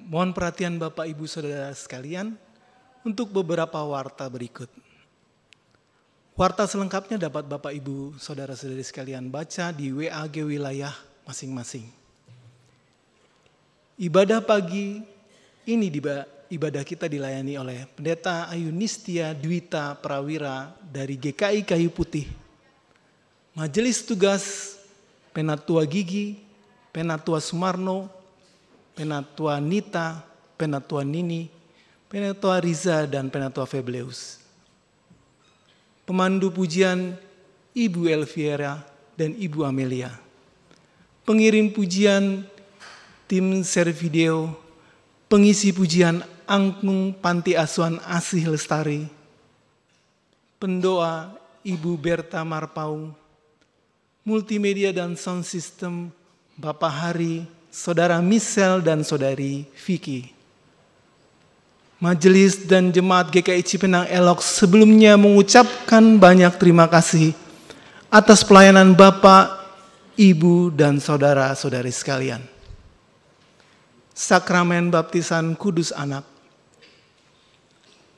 Mohon perhatian Bapak Ibu Saudara sekalian untuk beberapa warta berikut. Warta selengkapnya dapat Bapak Ibu Saudara-saudari sekalian baca di WAG wilayah masing-masing. Ibadah pagi ini ibadah kita dilayani oleh Pendeta Ayunistia Dwita Prawira dari GKI Kayu Putih. Majelis tugas Penatua Gigi, Penatua Sumarno, Penatua Nita, Penatua Nini, Penatua Riza, dan Penatua Febleus. Pemandu pujian Ibu Elviera dan Ibu Amelia. Pengirim pujian tim Servideo, pengisi pujian Angklung Panti Asuhan Asih Lestari, pendoa Ibu Berta Marpaung, multimedia dan sound system Bapak Hari, Saudara Michelle dan Saudari Vicky. Majelis dan Jemaat GKI Cipinang Elok sebelumnya mengucapkan banyak terima kasih atas pelayanan Bapak, Ibu, dan saudara-saudari sekalian. Sakramen Baptisan Kudus Anak.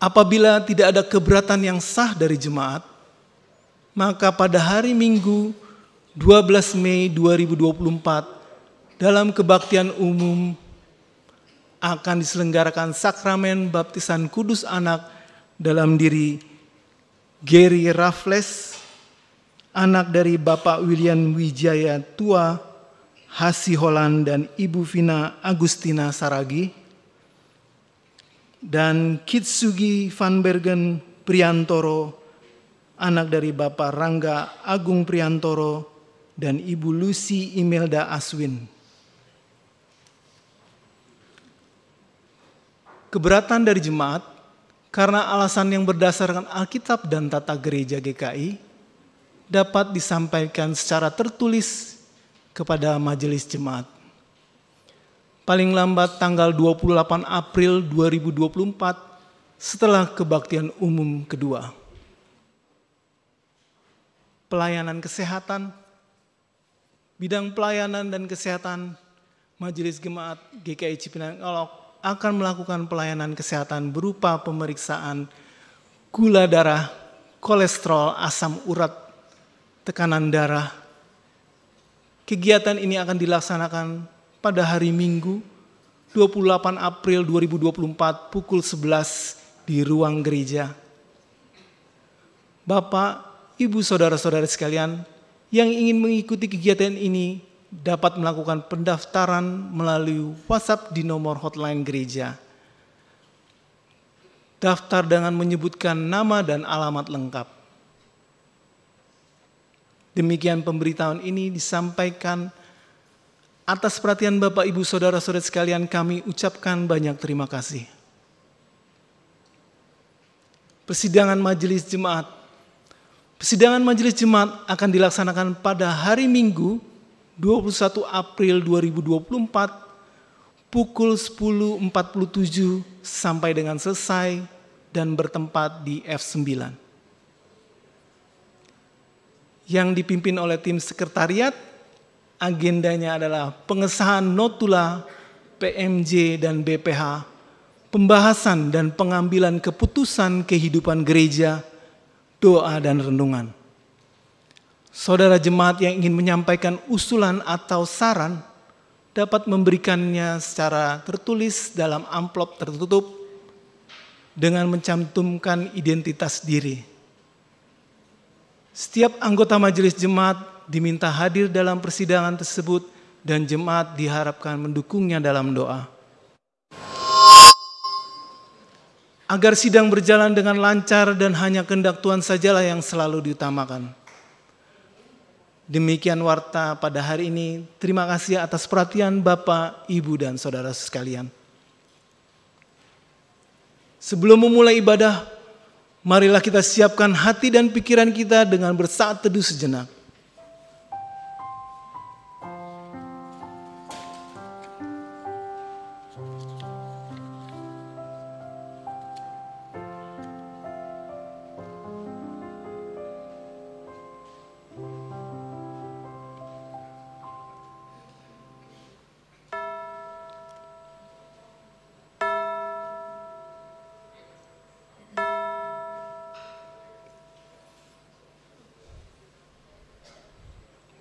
Apabila tidak ada keberatan yang sah dari jemaat, maka pada hari Minggu 12 Mei 2024 dalam kebaktian umum akan diselenggarakan sakramen baptisan kudus anak dalam diri Gary Raffles, anak dari Bapak William Wijaya Tua Hasiholan dan Ibu Vina Agustina Saragi, dan Kitsugi Van Bergen Priantoro, anak dari Bapak Rangga Agung Priantoro dan Ibu Lucy Imelda Aswin. Keberatan dari jemaat karena alasan yang berdasarkan Alkitab dan tata gereja GKI dapat disampaikan secara tertulis kepada majelis jemaat. Paling lambat tanggal 28 April 2024 setelah kebaktian umum kedua. Pelayanan kesehatan, bidang pelayanan dan kesehatan Majelis Jemaat GKI Cipinang Elok akan melakukan pelayanan kesehatan berupa pemeriksaan gula darah, kolesterol, asam urat, tekanan darah. Kegiatan ini akan dilaksanakan pada hari Minggu 28 April 2024 pukul 11 di ruang gereja. Bapak, Ibu, saudara-saudara sekalian yang ingin mengikuti kegiatan ini dapat melakukan pendaftaran melalui WhatsApp di nomor hotline gereja. Daftar dengan menyebutkan nama dan alamat lengkap. Demikian pemberitahuan ini disampaikan atas perhatian Bapak, Ibu, saudara-saudara sekalian, kami ucapkan banyak terima kasih. Persidangan Majelis Jemaat. Persidangan Majelis Jemaat akan dilaksanakan pada hari Minggu 21 April 2024 pukul 10.47 sampai dengan selesai dan bertempat di F9. Yang dipimpin oleh tim sekretariat, agendanya adalah pengesahan notula PMJ dan BPH, pembahasan dan pengambilan keputusan kehidupan gereja, doa dan renungan. Saudara jemaat yang ingin menyampaikan usulan atau saran dapat memberikannya secara tertulis dalam amplop tertutup dengan mencantumkan identitas diri. Setiap anggota majelis jemaat diminta hadir dalam persidangan tersebut dan jemaat diharapkan mendukungnya dalam doa. Agar sidang berjalan dengan lancar dan hanya kehendak Tuhan sajalah yang selalu diutamakan. Demikian warta pada hari ini. Terima kasih atas perhatian Bapak, Ibu, dan saudara sekalian. Sebelum memulai ibadah, marilah kita siapkan hati dan pikiran kita dengan bersaat teduh sejenak.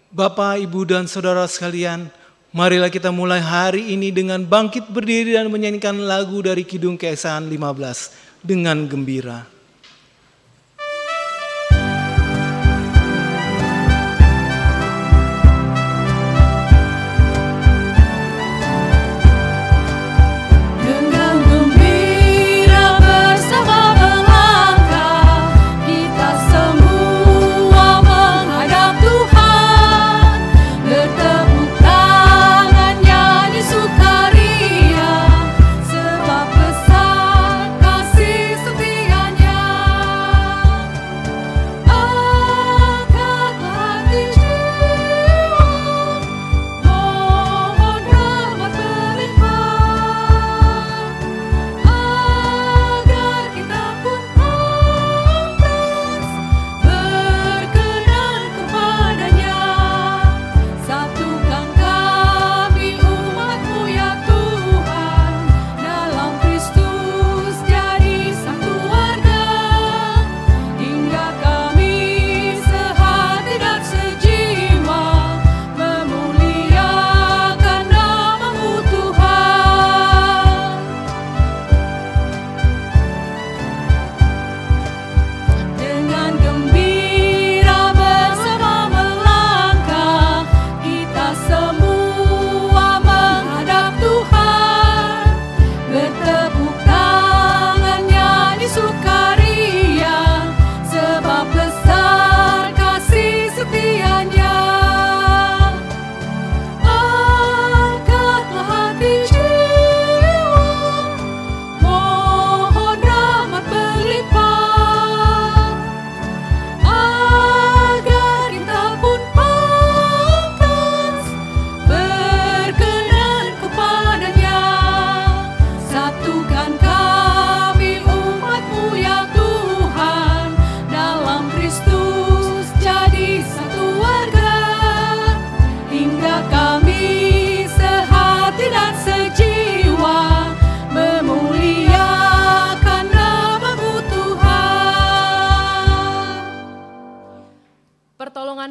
Bapak, Ibu, dan Saudara sekalian, marilah kita mulai hari ini dengan bangkit berdiri dan menyanyikan lagu dari Kidung Keesayan 15 dengan gembira.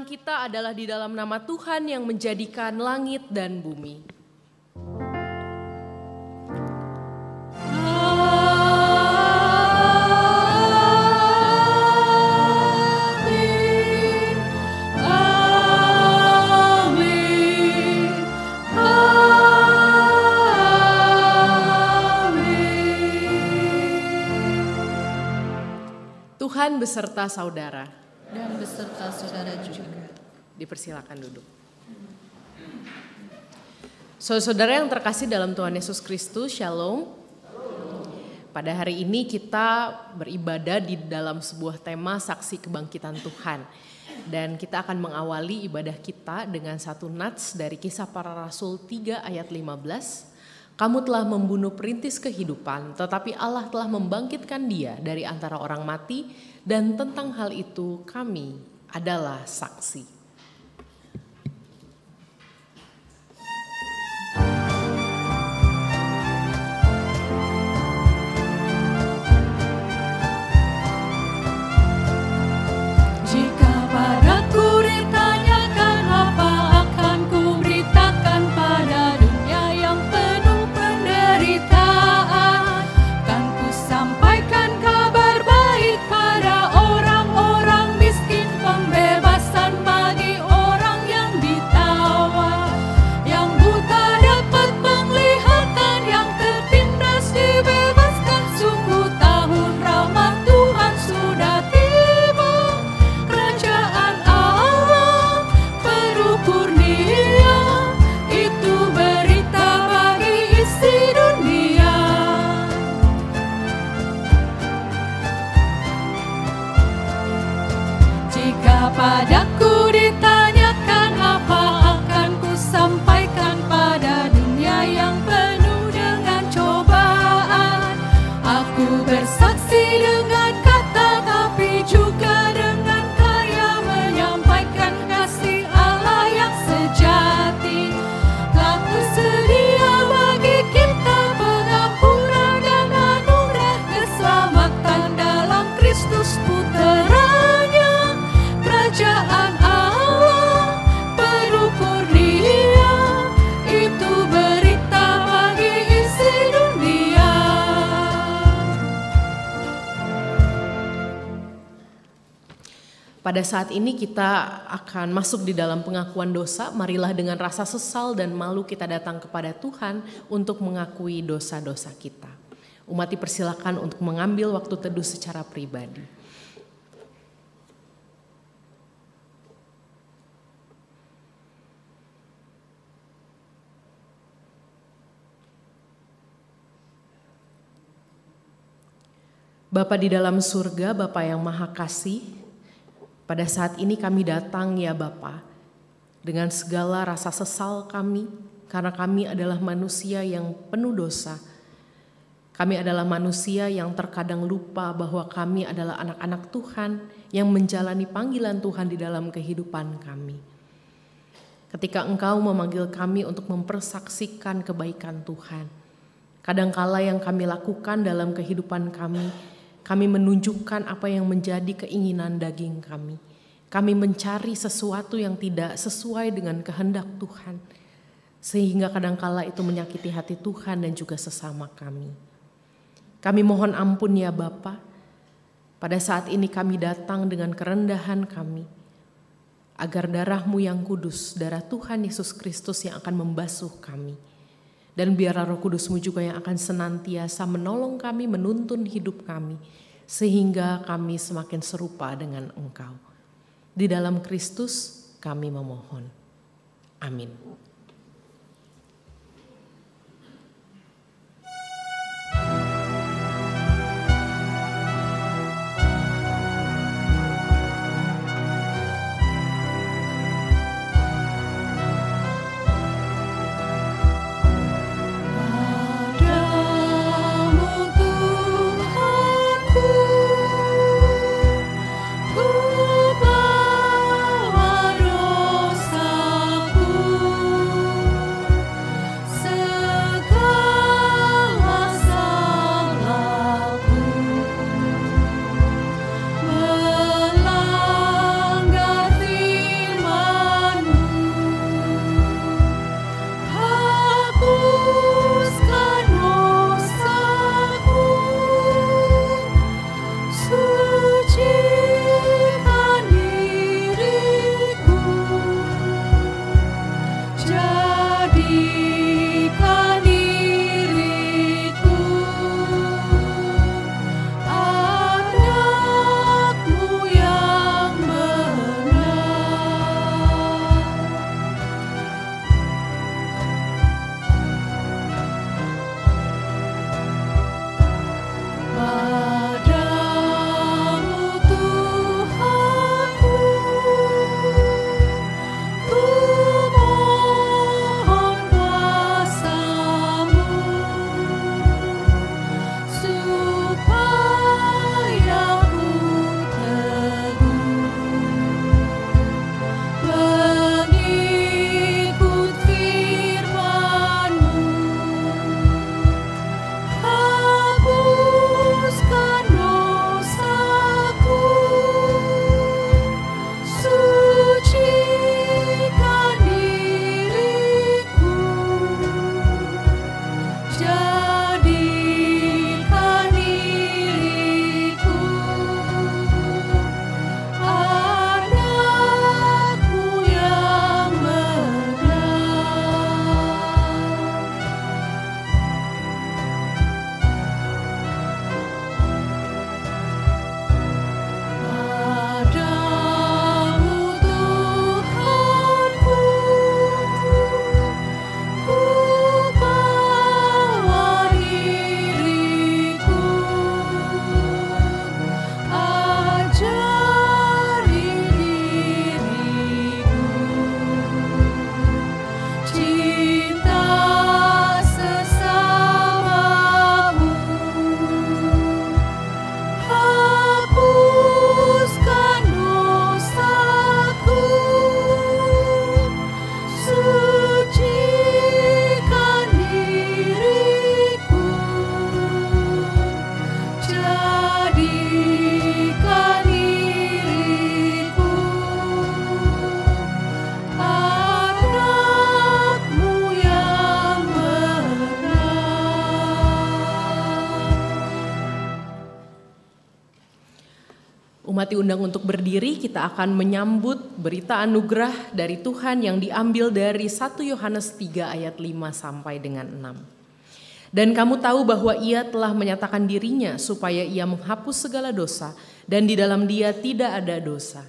Kita adalah di dalam nama Tuhan yang menjadikan langit dan bumi. Tuhan beserta saudara. Dan beserta saudara juga. Dipersilakan duduk. Saudara yang terkasih dalam Tuhan Yesus Kristus, Shalom. Pada hari ini kita beribadah di dalam sebuah tema saksi kebangkitan Tuhan. Dan kita akan mengawali ibadah kita dengan satu nats dari Kisah Para Rasul 3 ayat 15. Kamu telah membunuh perintis kehidupan, tetapi Allah telah membangkitkan dia dari antara orang mati, dan tentang hal itu kami adalah saksi. Pembebasan bagi Pada saat ini kita akan masuk di dalam pengakuan dosa. Marilah dengan rasa sesal dan malu kita datang kepada Tuhan untuk mengakui dosa-dosa kita. Umat dipersilakan untuk mengambil waktu teduh secara pribadi. Bapa di dalam surga, Bapa yang Maha Kasih, pada saat ini kami datang ya Bapa, dengan segala rasa sesal kami, karena kami adalah manusia yang penuh dosa. Kami adalah manusia yang terkadang lupa bahwa kami adalah anak-anak Tuhan yang menjalani panggilan Tuhan di dalam kehidupan kami. Ketika Engkau memanggil kami untuk mempersaksikan kebaikan Tuhan, kadangkala yang kami lakukan dalam kehidupan kami menunjukkan apa yang menjadi keinginan daging kami. Kami mencari sesuatu yang tidak sesuai dengan kehendak Tuhan, sehingga kadangkala itu menyakiti hati Tuhan dan juga sesama kami. Kami mohon ampun ya Bapa, pada saat ini kami datang dengan kerendahan kami, agar darah-Mu yang kudus, darah Tuhan Yesus Kristus yang akan membasuh kami. Dan biarlah Roh Kudus-Mu juga yang akan senantiasa menolong kami, menuntun hidup kami, sehingga kami semakin serupa dengan Engkau. Di dalam Kristus kami memohon. Amin. Ku bawa dosaku. Umat diundang untuk berdiri, kita akan menyambut berita anugerah dari Tuhan yang diambil dari 1 Yohanes 3 ayat 5 sampai dengan 6. Dan kamu tahu bahwa ia telah menyatakan dirinya supaya ia menghapus segala dosa, dan di dalam dia tidak ada dosa.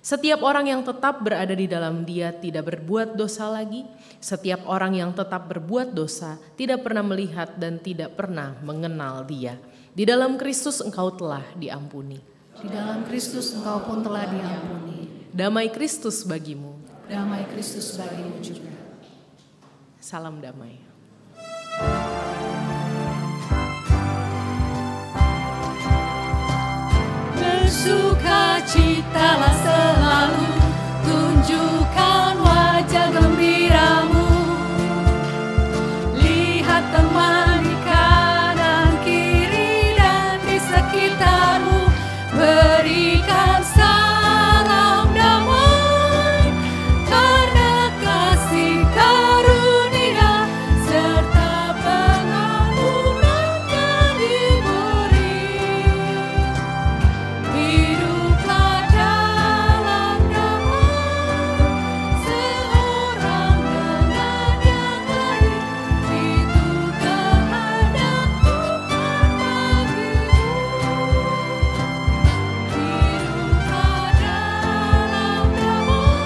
Setiap orang yang tetap berada di dalam dia tidak berbuat dosa lagi. Setiap orang yang tetap berbuat dosa tidak pernah melihat dan tidak pernah mengenal dia. Di dalam Kristus engkau telah diampuni. Di dalam Kristus engkau pun telah diampuni. Damai Kristus bagimu. Damai Kristus bagimu juga. Salam damai. Bersukacitalah selalu, tunjukkan wajah gembiramu. Lihat teman di kanan kiri dan di sekitarmu, berikan salam damai, karena kasih karunia serta pengampunan yang diberi. Hiduplah dalam damai, seorang dengan yang lain, itu kehendak Tuhan bagimu. Hiduplah dalam damai,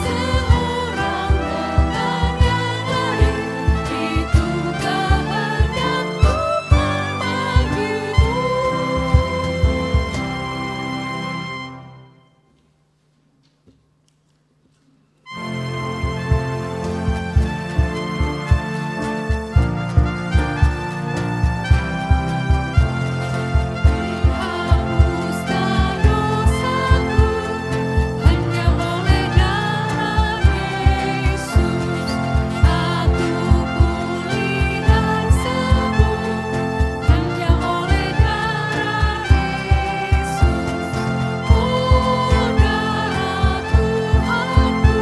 seorang dengan yang lain, itu kehendak Tuhan bagimu. Hapuskan dosaku hanya oleh darah Yesus. Aku pulih dan sembuh hanya oleh darah Yesus. Oh, darah Tuhanku,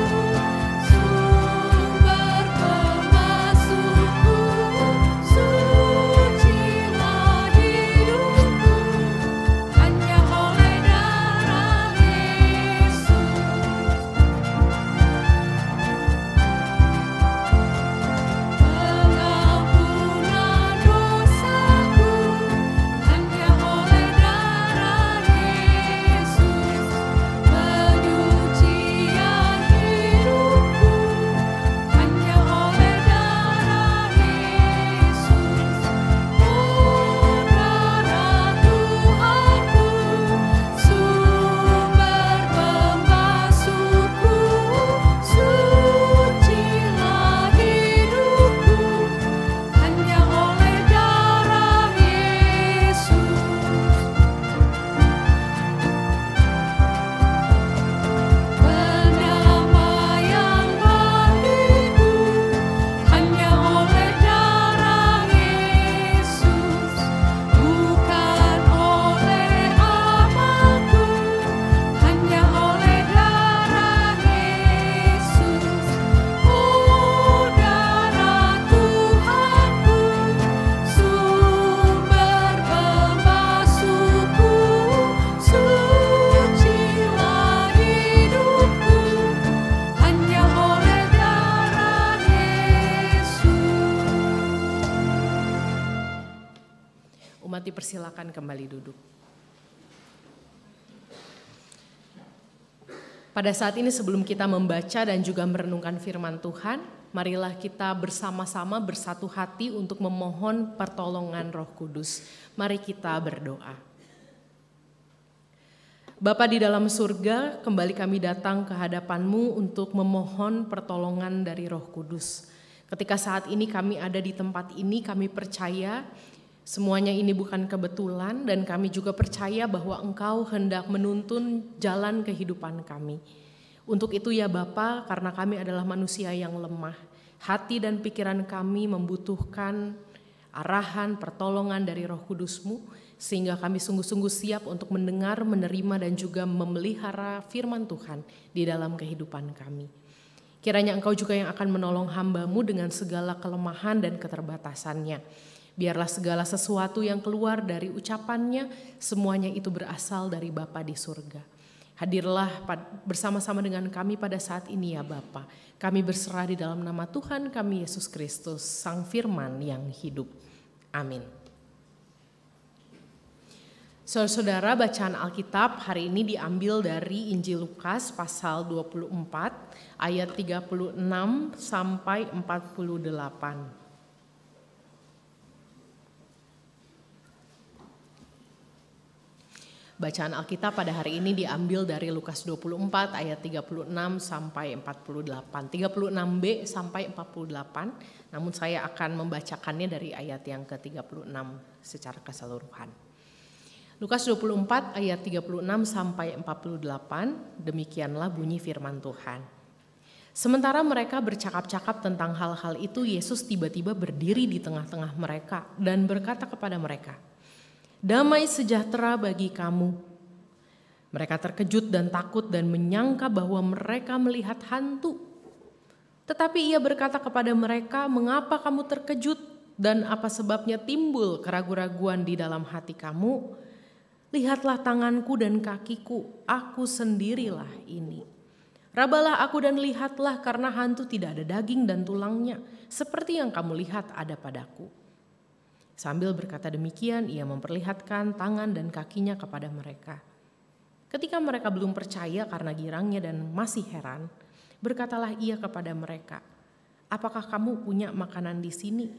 sumber pemasukku, sucilah hidupku hanya oleh darah Yesus. Pengampunan dosaku hanya oleh darah Yesus. Penyucian hidupku hanya oleh darah Yesus. Oh, darah Tuhanku, sumber pemasukku, sucilah hidupku hanya oleh darah Yesus. Pendamaian bagiku hanya oleh darah Yesus, bukan oleh amalku, hanya oleh darah Yesus. Oh, darah Tuhanku, sumber pemasukku, sucilah hidupku hanya oleh darah Yesus. Umat dipersilakan kembali duduk. Pada saat ini sebelum kita membaca dan juga merenungkan firman Tuhan, marilah kita bersama-sama bersatu hati untuk memohon pertolongan Roh Kudus. Mari kita berdoa. Bapa di dalam surga, kembali kami datang ke hadapan-Mu untuk memohon pertolongan dari Roh Kudus. Ketika saat ini kami ada di tempat ini, kami percaya semuanya ini bukan kebetulan, dan kami juga percaya bahwa Engkau hendak menuntun jalan kehidupan kami. Untuk itu ya Bapa, karena kami adalah manusia yang lemah, hati dan pikiran kami membutuhkan arahan, pertolongan dari Roh Kudus-Mu, sehingga kami sungguh-sungguh siap untuk mendengar, menerima, dan juga memelihara firman Tuhan di dalam kehidupan kami. Kiranya Engkau juga yang akan menolong hamba-Mu dengan segala kelemahan dan keterbatasannya. Biarlah segala sesuatu yang keluar dari ucapannya, semuanya itu berasal dari Bapa di surga. Hadirlah bersama-sama dengan kami pada saat ini ya Bapa. Kami berserah di dalam nama Tuhan kami Yesus Kristus, Sang Firman yang hidup. Amin. Saudara-saudara, bacaan Alkitab hari ini diambil dari Injil Lukas pasal 24 ayat 36 sampai 48. Bacaan Alkitab pada hari ini diambil dari Lukas 24 ayat 36 sampai 48. 36b sampai 48. Namun saya akan membacakannya dari ayat yang ke-36 secara keseluruhan. Lukas 24 ayat 36 sampai 48, demikianlah bunyi firman Tuhan. Sementara mereka bercakap-cakap tentang hal-hal itu, Yesus tiba-tiba berdiri di tengah-tengah mereka dan berkata kepada mereka, "Damai sejahtera bagi kamu." Mereka terkejut dan takut dan menyangka bahwa mereka melihat hantu. Tetapi ia berkata kepada mereka, "Mengapa kamu terkejut dan apa sebabnya timbul keraguan-raguan di dalam hati kamu? Lihatlah tanganku dan kakiku, aku sendirilah ini. Rabalah aku dan lihatlah, karena hantu tidak ada daging dan tulangnya, seperti yang kamu lihat ada padaku." Sambil berkata demikian, ia memperlihatkan tangan dan kakinya kepada mereka. Ketika mereka belum percaya karena girangnya dan masih heran, berkatalah ia kepada mereka, "Apakah kamu punya makanan di sini?"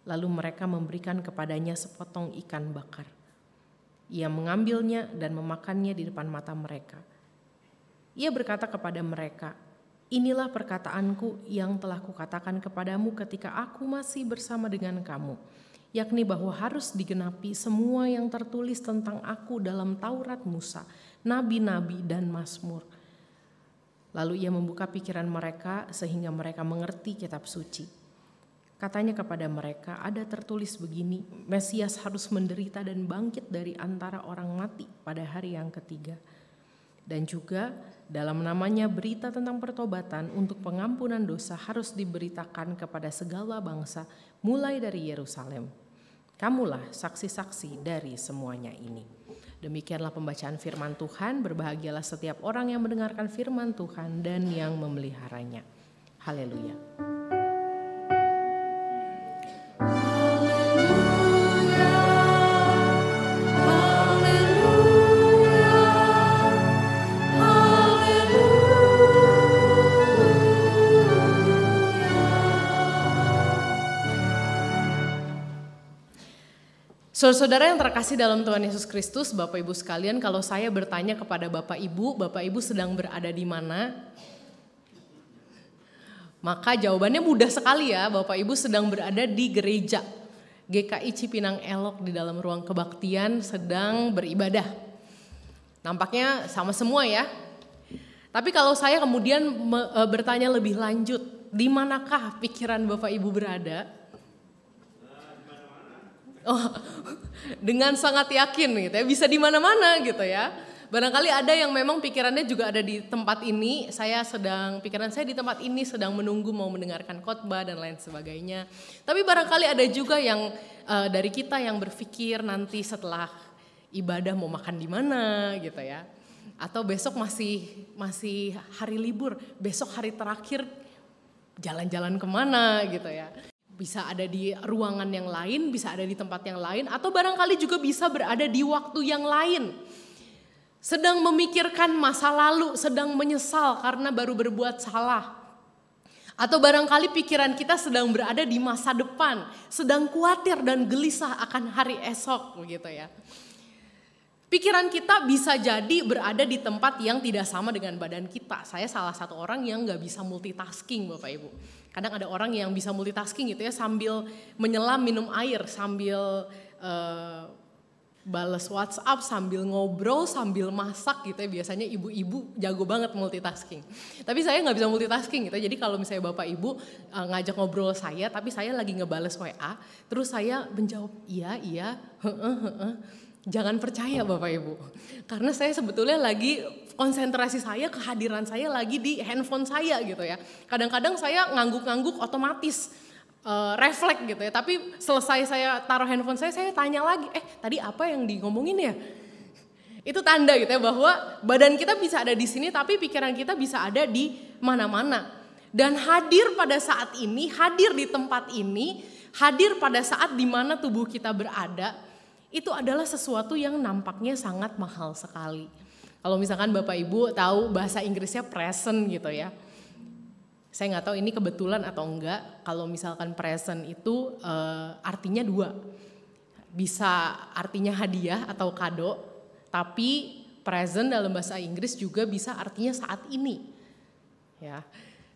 Lalu mereka memberikan kepadanya sepotong ikan bakar. Ia mengambilnya dan memakannya di depan mata mereka. Ia berkata kepada mereka, "Inilah perkataanku yang telah kukatakan kepadamu ketika aku masih bersama dengan kamu, yakni bahwa harus digenapi semua yang tertulis tentang aku dalam Taurat Musa, nabi-nabi dan Mazmur." Lalu ia membuka pikiran mereka sehingga mereka mengerti kitab suci. Katanya kepada mereka, "Ada tertulis begini, Mesias harus menderita dan bangkit dari antara orang mati pada hari yang ketiga. Dan juga dalam namanya berita tentang pertobatan untuk pengampunan dosa harus diberitakan kepada segala bangsa mulai dari Yerusalem. Kamulah saksi-saksi dari semuanya ini." Demikianlah pembacaan firman Tuhan. Berbahagialah setiap orang yang mendengarkan firman Tuhan dan yang memeliharanya. Haleluya. Saudara-saudara yang terkasih dalam Tuhan Yesus Kristus, Bapak Ibu sekalian, kalau saya bertanya kepada Bapak Ibu sedang berada di mana? Maka jawabannya mudah sekali ya, Bapak Ibu sedang berada di gereja GKI Cipinang Elok di dalam ruang kebaktian sedang beribadah. Nampaknya sama semua ya. Tapi kalau saya kemudian bertanya lebih lanjut, di manakah pikiran Bapak Ibu berada? Oh, dengan sangat yakin gitu ya, bisa di mana-mana gitu ya. Barangkali ada yang memang pikirannya juga ada di tempat ini, pikiran saya di tempat ini sedang menunggu mau mendengarkan khotbah dan lain sebagainya. Tapi barangkali ada juga yang dari kita yang berpikir nanti setelah ibadah mau makan di mana gitu ya. Atau besok masih hari libur, besok hari terakhir jalan-jalan kemana gitu ya. Bisa ada di ruangan yang lain, bisa ada di tempat yang lain, atau barangkali juga bisa berada di waktu yang lain. Sedang memikirkan masa lalu, sedang menyesal karena baru berbuat salah. Atau barangkali pikiran kita sedang berada di masa depan, sedang khawatir dan gelisah akan hari esok begitu ya. Pikiran kita bisa jadi berada di tempat yang tidak sama dengan badan kita. Saya salah satu orang yang gak bisa multitasking Bapak Ibu. Kadang ada orang yang bisa multitasking gitu ya, sambil menyelam minum air, sambil balas WhatsApp, sambil ngobrol, sambil masak gitu ya. Biasanya ibu-ibu jago banget multitasking. Tapi saya gak bisa multitasking gitu. Jadi kalau misalnya Bapak Ibu ngajak ngobrol saya, tapi saya lagi ngebales WA, terus saya menjawab iya, jangan percaya Bapak Ibu. Karena saya sebetulnya lagi konsentrasi saya, kehadiran saya lagi di handphone saya gitu ya. Kadang-kadang saya ngangguk-ngangguk otomatis. refleks gitu ya. Tapi selesai saya taruh handphone saya tanya lagi, tadi apa yang ngomongin ya? Itu tanda gitu ya bahwa badan kita bisa ada di sini tapi pikiran kita bisa ada di mana-mana. Dan hadir pada saat ini, hadir di tempat ini, hadir pada saat di mana tubuh kita berada, itu adalah sesuatu yang nampaknya sangat mahal sekali. Kalau misalkan Bapak Ibu tahu bahasa Inggrisnya present gitu ya. Saya nggak tahu ini kebetulan atau enggak. Kalau misalkan present itu artinya dua. Bisa artinya hadiah atau kado. Tapi present dalam bahasa Inggris juga bisa artinya saat ini. Ya,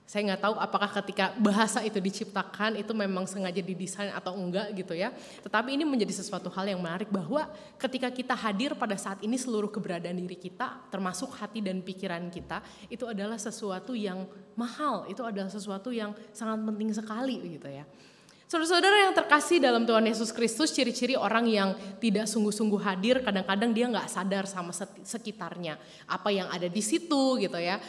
saya nggak tahu apakah ketika bahasa itu diciptakan itu memang sengaja didesain atau enggak gitu ya. Tetapi ini menjadi sesuatu hal yang menarik bahwa ketika kita hadir pada saat ini seluruh keberadaan diri kita termasuk hati dan pikiran kita itu adalah sesuatu yang mahal, itu adalah sesuatu yang sangat penting sekali gitu ya. Saudara-saudara yang terkasih dalam Tuhan Yesus Kristus, ciri-ciri orang yang tidak sungguh-sungguh hadir, kadang-kadang dia nggak sadar sama sekitarnya, apa yang ada di situ gitu ya,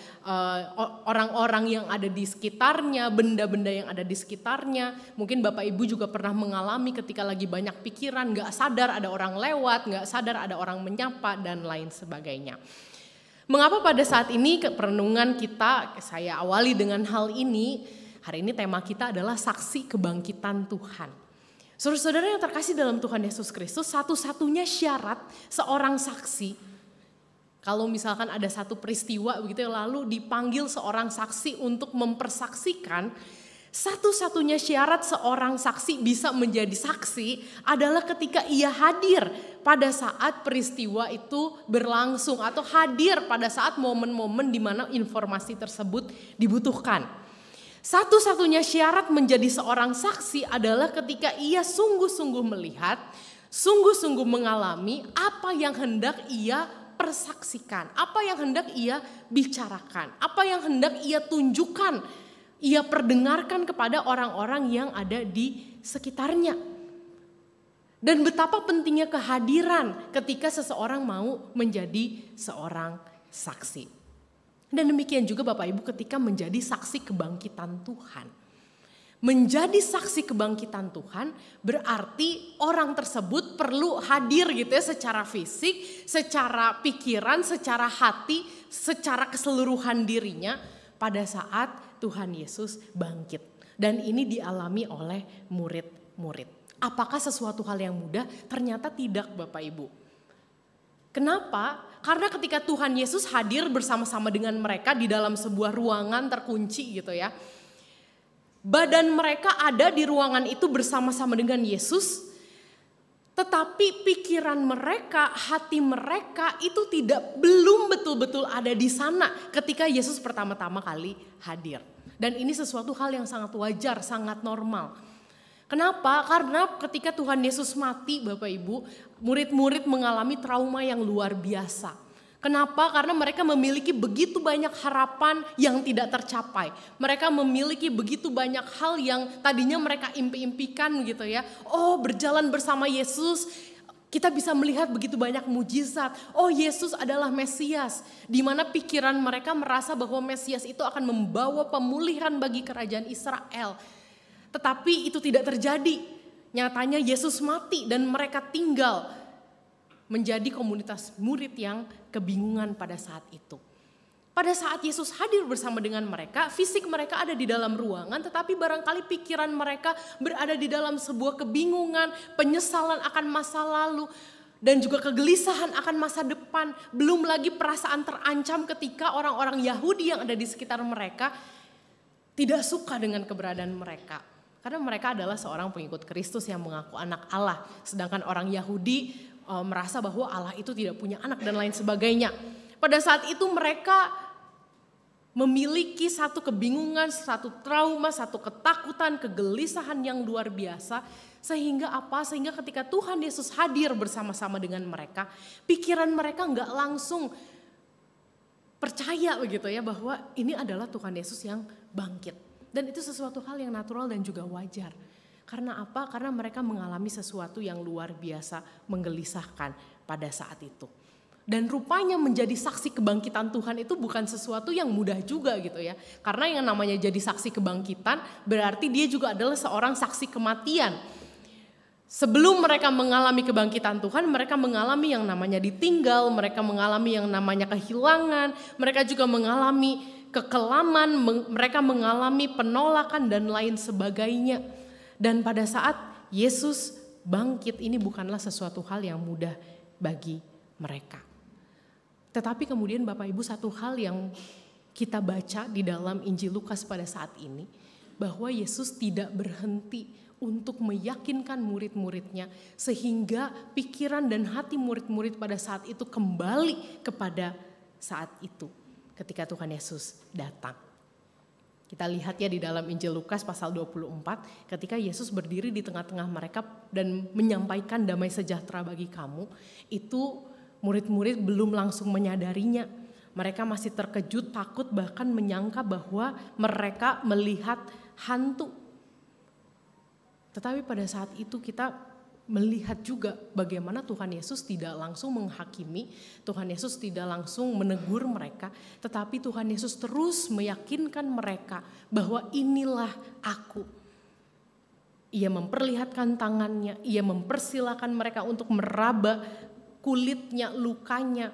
orang-orang yang ada di sekitarnya, benda-benda yang ada di sekitarnya. Mungkin Bapak Ibu juga pernah mengalami ketika lagi banyak pikiran, nggak sadar ada orang lewat, nggak sadar ada orang menyapa dan lain sebagainya. Mengapa pada saat ini perenungan kita, saya awali dengan hal ini. Hari ini tema kita adalah saksi kebangkitan Tuhan. Saudara-saudara yang terkasih dalam Tuhan Yesus Kristus, satu-satunya syarat seorang saksi, kalau misalkan ada satu peristiwa begitu lalu dipanggil seorang saksi untuk mempersaksikan, satu-satunya syarat seorang saksi bisa menjadi saksi adalah ketika ia hadir pada saat peristiwa itu berlangsung atau hadir pada saat momen-momen di mana informasi tersebut dibutuhkan. Satu-satunya syarat menjadi seorang saksi adalah ketika ia sungguh-sungguh melihat, sungguh-sungguh mengalami apa yang hendak ia persaksikan, apa yang hendak ia bicarakan, apa yang hendak ia tunjukkan, ia perdengarkan kepada orang-orang yang ada di sekitarnya. Dan betapa pentingnya kehadiran ketika seseorang mau menjadi seorang saksi. Dan demikian juga Bapak Ibu ketika menjadi saksi kebangkitan Tuhan. Menjadi saksi kebangkitan Tuhan berarti orang tersebut perlu hadir gitu ya secara fisik, secara pikiran, secara hati, secara keseluruhan dirinya pada saat Tuhan Yesus bangkit. Dan ini dialami oleh murid-murid. Apakah sesuatu hal yang mudah? Ternyata tidak Bapak Ibu. Kenapa? Karena ketika Tuhan Yesus hadir bersama-sama dengan mereka di dalam sebuah ruangan terkunci gitu ya. Badan mereka ada di ruangan itu bersama-sama dengan Yesus. Tetapi pikiran mereka, hati mereka itu belum betul-betul ada di sana ketika Yesus pertama-tama kali hadir. Dan ini sesuatu hal yang sangat wajar, sangat normal. Kenapa? Karena ketika Tuhan Yesus mati Bapak Ibu, murid-murid mengalami trauma yang luar biasa. Kenapa? Karena mereka memiliki begitu banyak harapan yang tidak tercapai. Mereka memiliki begitu banyak hal yang tadinya mereka impi-impikan gitu ya. Oh, berjalan bersama Yesus, kita bisa melihat begitu banyak mujizat. Oh, Yesus adalah Mesias. Di mana pikiran mereka merasa bahwa Mesias itu akan membawa pemulihan bagi kerajaan Israel. Tetapi itu tidak terjadi. Nyatanya Yesus mati dan mereka tinggal menjadi komunitas murid yang kebingungan pada saat itu. Pada saat Yesus hadir bersama dengan mereka, fisik mereka ada di dalam ruangan, tetapi barangkali pikiran mereka berada di dalam sebuah kebingungan, penyesalan akan masa lalu, dan juga kegelisahan akan masa depan. Belum lagi perasaan terancam ketika orang-orang Yahudi yang ada di sekitar mereka tidak suka dengan keberadaan mereka. Karena mereka adalah seorang pengikut Kristus yang mengaku anak Allah. Sedangkan orang Yahudi merasa bahwa Allah itu tidak punya anak dan lain sebagainya. Pada saat itu mereka memiliki satu kebingungan, satu trauma, satu ketakutan, kegelisahan yang luar biasa. Sehingga apa? Sehingga ketika Tuhan Yesus hadir bersama-sama dengan mereka, pikiran mereka nggak langsung percaya begitu ya bahwa ini adalah Tuhan Yesus yang bangkit. Dan itu sesuatu hal yang natural dan juga wajar. Karena apa? Karena mereka mengalami sesuatu yang luar biasa menggelisahkan pada saat itu. Dan rupanya menjadi saksi kebangkitan Tuhan itu bukan sesuatu yang mudah juga gitu ya. Karena yang namanya jadi saksi kebangkitan berarti dia juga adalah seorang saksi kematian. Sebelum mereka mengalami kebangkitan Tuhan, mereka mengalami yang namanya ditinggal, mereka mengalami yang namanya kehilangan, mereka juga mengalami kekelaman, mereka mengalami penolakan dan lain sebagainya. Dan pada saat Yesus bangkit, ini bukanlah sesuatu hal yang mudah bagi mereka. Tetapi kemudian Bapak Ibu, satu hal yang kita baca di dalam Injil Lukas pada saat ini, bahwa Yesus tidak berhenti untuk meyakinkan murid-muridnya sehingga pikiran dan hati murid-murid pada saat itu kembali kepada saat itu ketika Tuhan Yesus datang. Kita lihat ya di dalam Injil Lukas pasal 24, ketika Yesus berdiri di tengah-tengah mereka dan menyampaikan damai sejahtera bagi kamu, itu murid-murid belum langsung menyadarinya. Mereka masih terkejut, takut, bahkan menyangka bahwa mereka melihat hantu. Tetapi pada saat itu kita melihat juga bagaimana Tuhan Yesus tidak langsung menghakimi, Tuhan Yesus tidak langsung menegur mereka, tetapi Tuhan Yesus terus meyakinkan mereka bahwa inilah aku. Ia memperlihatkan tangannya, ia mempersilahkan mereka untuk meraba kulitnya, lukanya.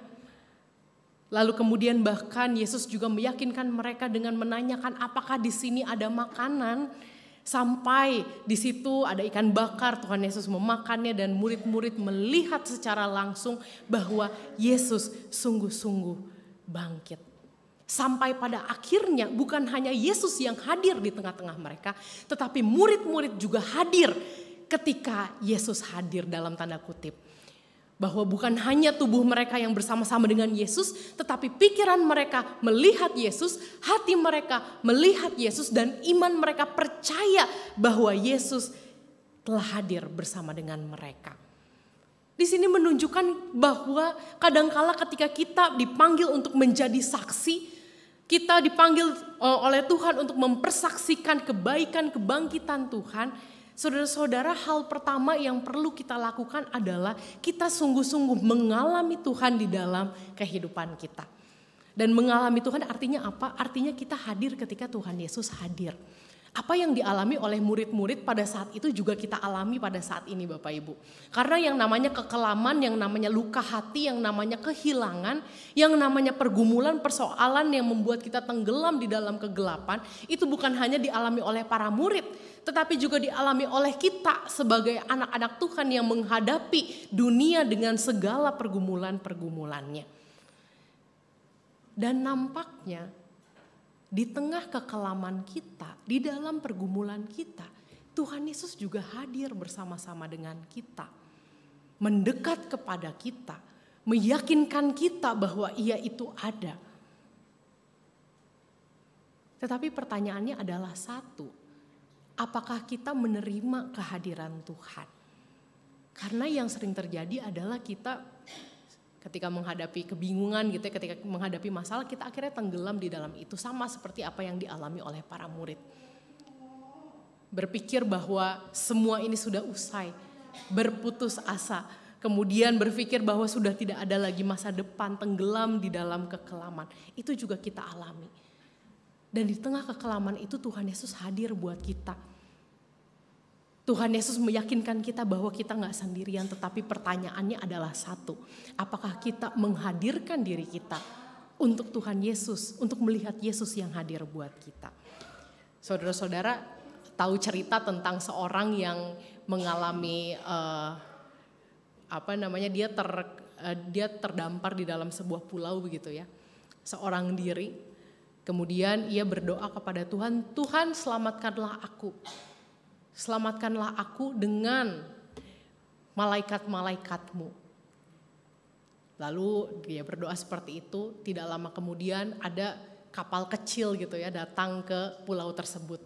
Lalu kemudian bahkan Yesus juga meyakinkan mereka dengan menanyakan apakah di sini ada makanan. Sampai di situ ada ikan bakar, Tuhan Yesus memakannya dan murid-murid melihat secara langsung bahwa Yesus sungguh-sungguh bangkit. Sampai pada akhirnya bukan hanya Yesus yang hadir di tengah-tengah mereka, tetapi murid-murid juga hadir ketika Yesus hadir dalam tanda kutip. Bahwa bukan hanya tubuh mereka yang bersama-sama dengan Yesus, tetapi pikiran mereka melihat Yesus, hati mereka melihat Yesus, dan iman mereka percaya bahwa Yesus telah hadir bersama dengan mereka. Di sini menunjukkan bahwa kadangkala ketika kita dipanggil untuk menjadi saksi, kita dipanggil oleh Tuhan untuk mempersaksikan kebaikan, kebangkitan Tuhan. Saudara-saudara, hal pertama yang perlu kita lakukan adalah kita sungguh-sungguh mengalami Tuhan di dalam kehidupan kita. Dan mengalami Tuhan artinya apa? Artinya kita hadir ketika Tuhan Yesus hadir. Apa yang dialami oleh murid-murid pada saat itu juga kita alami pada saat ini Bapak Ibu. Karena yang namanya kekelaman, yang namanya luka hati, yang namanya kehilangan, yang namanya pergumulan, persoalan yang membuat kita tenggelam di dalam kegelapan, itu bukan hanya dialami oleh para murid, tetapi juga dialami oleh kita sebagai anak-anak Tuhan yang menghadapi dunia dengan segala pergumulan-pergumulannya. Dan nampaknya di tengah kekelaman kita, di dalam pergumulan kita, Tuhan Yesus juga hadir bersama-sama dengan kita. Mendekat kepada kita, meyakinkan kita bahwa Ia itu ada. Tetapi pertanyaannya adalah satu, apakah kita menerima kehadiran Tuhan? Karena yang sering terjadi adalah kita ketika menghadapi kebingungan gitu ya, ketika menghadapi masalah kita akhirnya tenggelam di dalam itu, sama seperti apa yang dialami oleh para murid. Berpikir bahwa semua ini sudah usai, berputus asa, kemudian berpikir bahwa sudah tidak ada lagi masa depan, tenggelam di dalam kekelaman. Itu juga kita alami. Dan di tengah kekelaman itu Tuhan Yesus hadir buat kita. Tuhan Yesus meyakinkan kita bahwa kita gak sendirian, tetapi pertanyaannya adalah satu. Apakah kita menghadirkan diri kita untuk Tuhan Yesus, untuk melihat Yesus yang hadir buat kita? Saudara-saudara tahu cerita tentang seorang yang mengalami dia terdampar di dalam sebuah pulau begitu ya. Seorang diri, kemudian ia berdoa kepada Tuhan, Tuhan selamatkanlah aku. Selamatkanlah aku dengan malaikat-malaikatmu. Lalu dia berdoa seperti itu, tidak lama kemudian ada kapal kecil gitu ya datang ke pulau tersebut.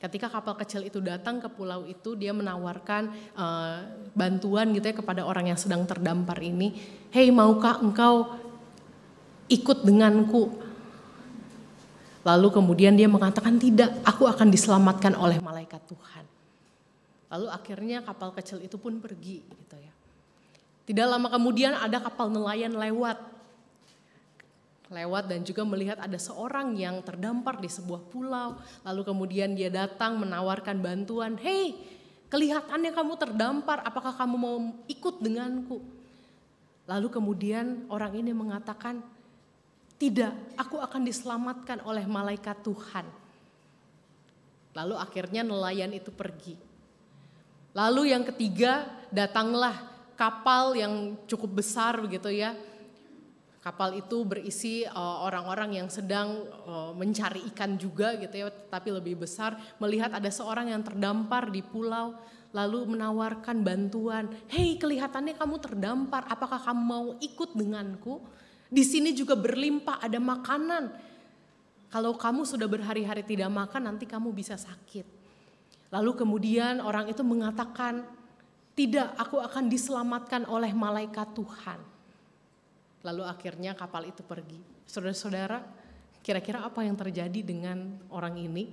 Ketika kapal kecil itu datang ke pulau itu, dia menawarkan bantuan gitu ya kepada orang yang sedang terdampar ini. Hei, maukah engkau ikut denganku? Lalu kemudian dia mengatakan tidak, aku akan diselamatkan oleh malaikat Tuhan. Lalu akhirnya kapal kecil itu pun pergi gitu ya. Tidak lama kemudian ada kapal nelayan lewat. lewat dan juga melihat ada seorang yang terdampar di sebuah pulau. Lalu kemudian dia datang menawarkan bantuan. Hei, kelihatannya kamu terdampar, apakah kamu mau ikut denganku? Lalu kemudian orang ini mengatakan, tidak, aku akan diselamatkan oleh malaikat Tuhan. Lalu akhirnya nelayan itu pergi. Lalu yang ketiga, datanglah kapal yang cukup besar begitu ya. Kapal itu berisi orang-orang yang sedang mencari ikan juga gitu ya, tapi lebih besar. Melihat ada seorang yang terdampar di pulau, lalu menawarkan bantuan. Hei, kelihatannya kamu terdampar, apakah kamu mau ikut denganku? Di sini juga berlimpah, ada makanan. Kalau kamu sudah berhari-hari tidak makan, nanti kamu bisa sakit. Lalu kemudian orang itu mengatakan, tidak, aku akan diselamatkan oleh malaikat Tuhan. Lalu akhirnya kapal itu pergi. Saudara-saudara, kira-kira apa yang terjadi dengan orang ini?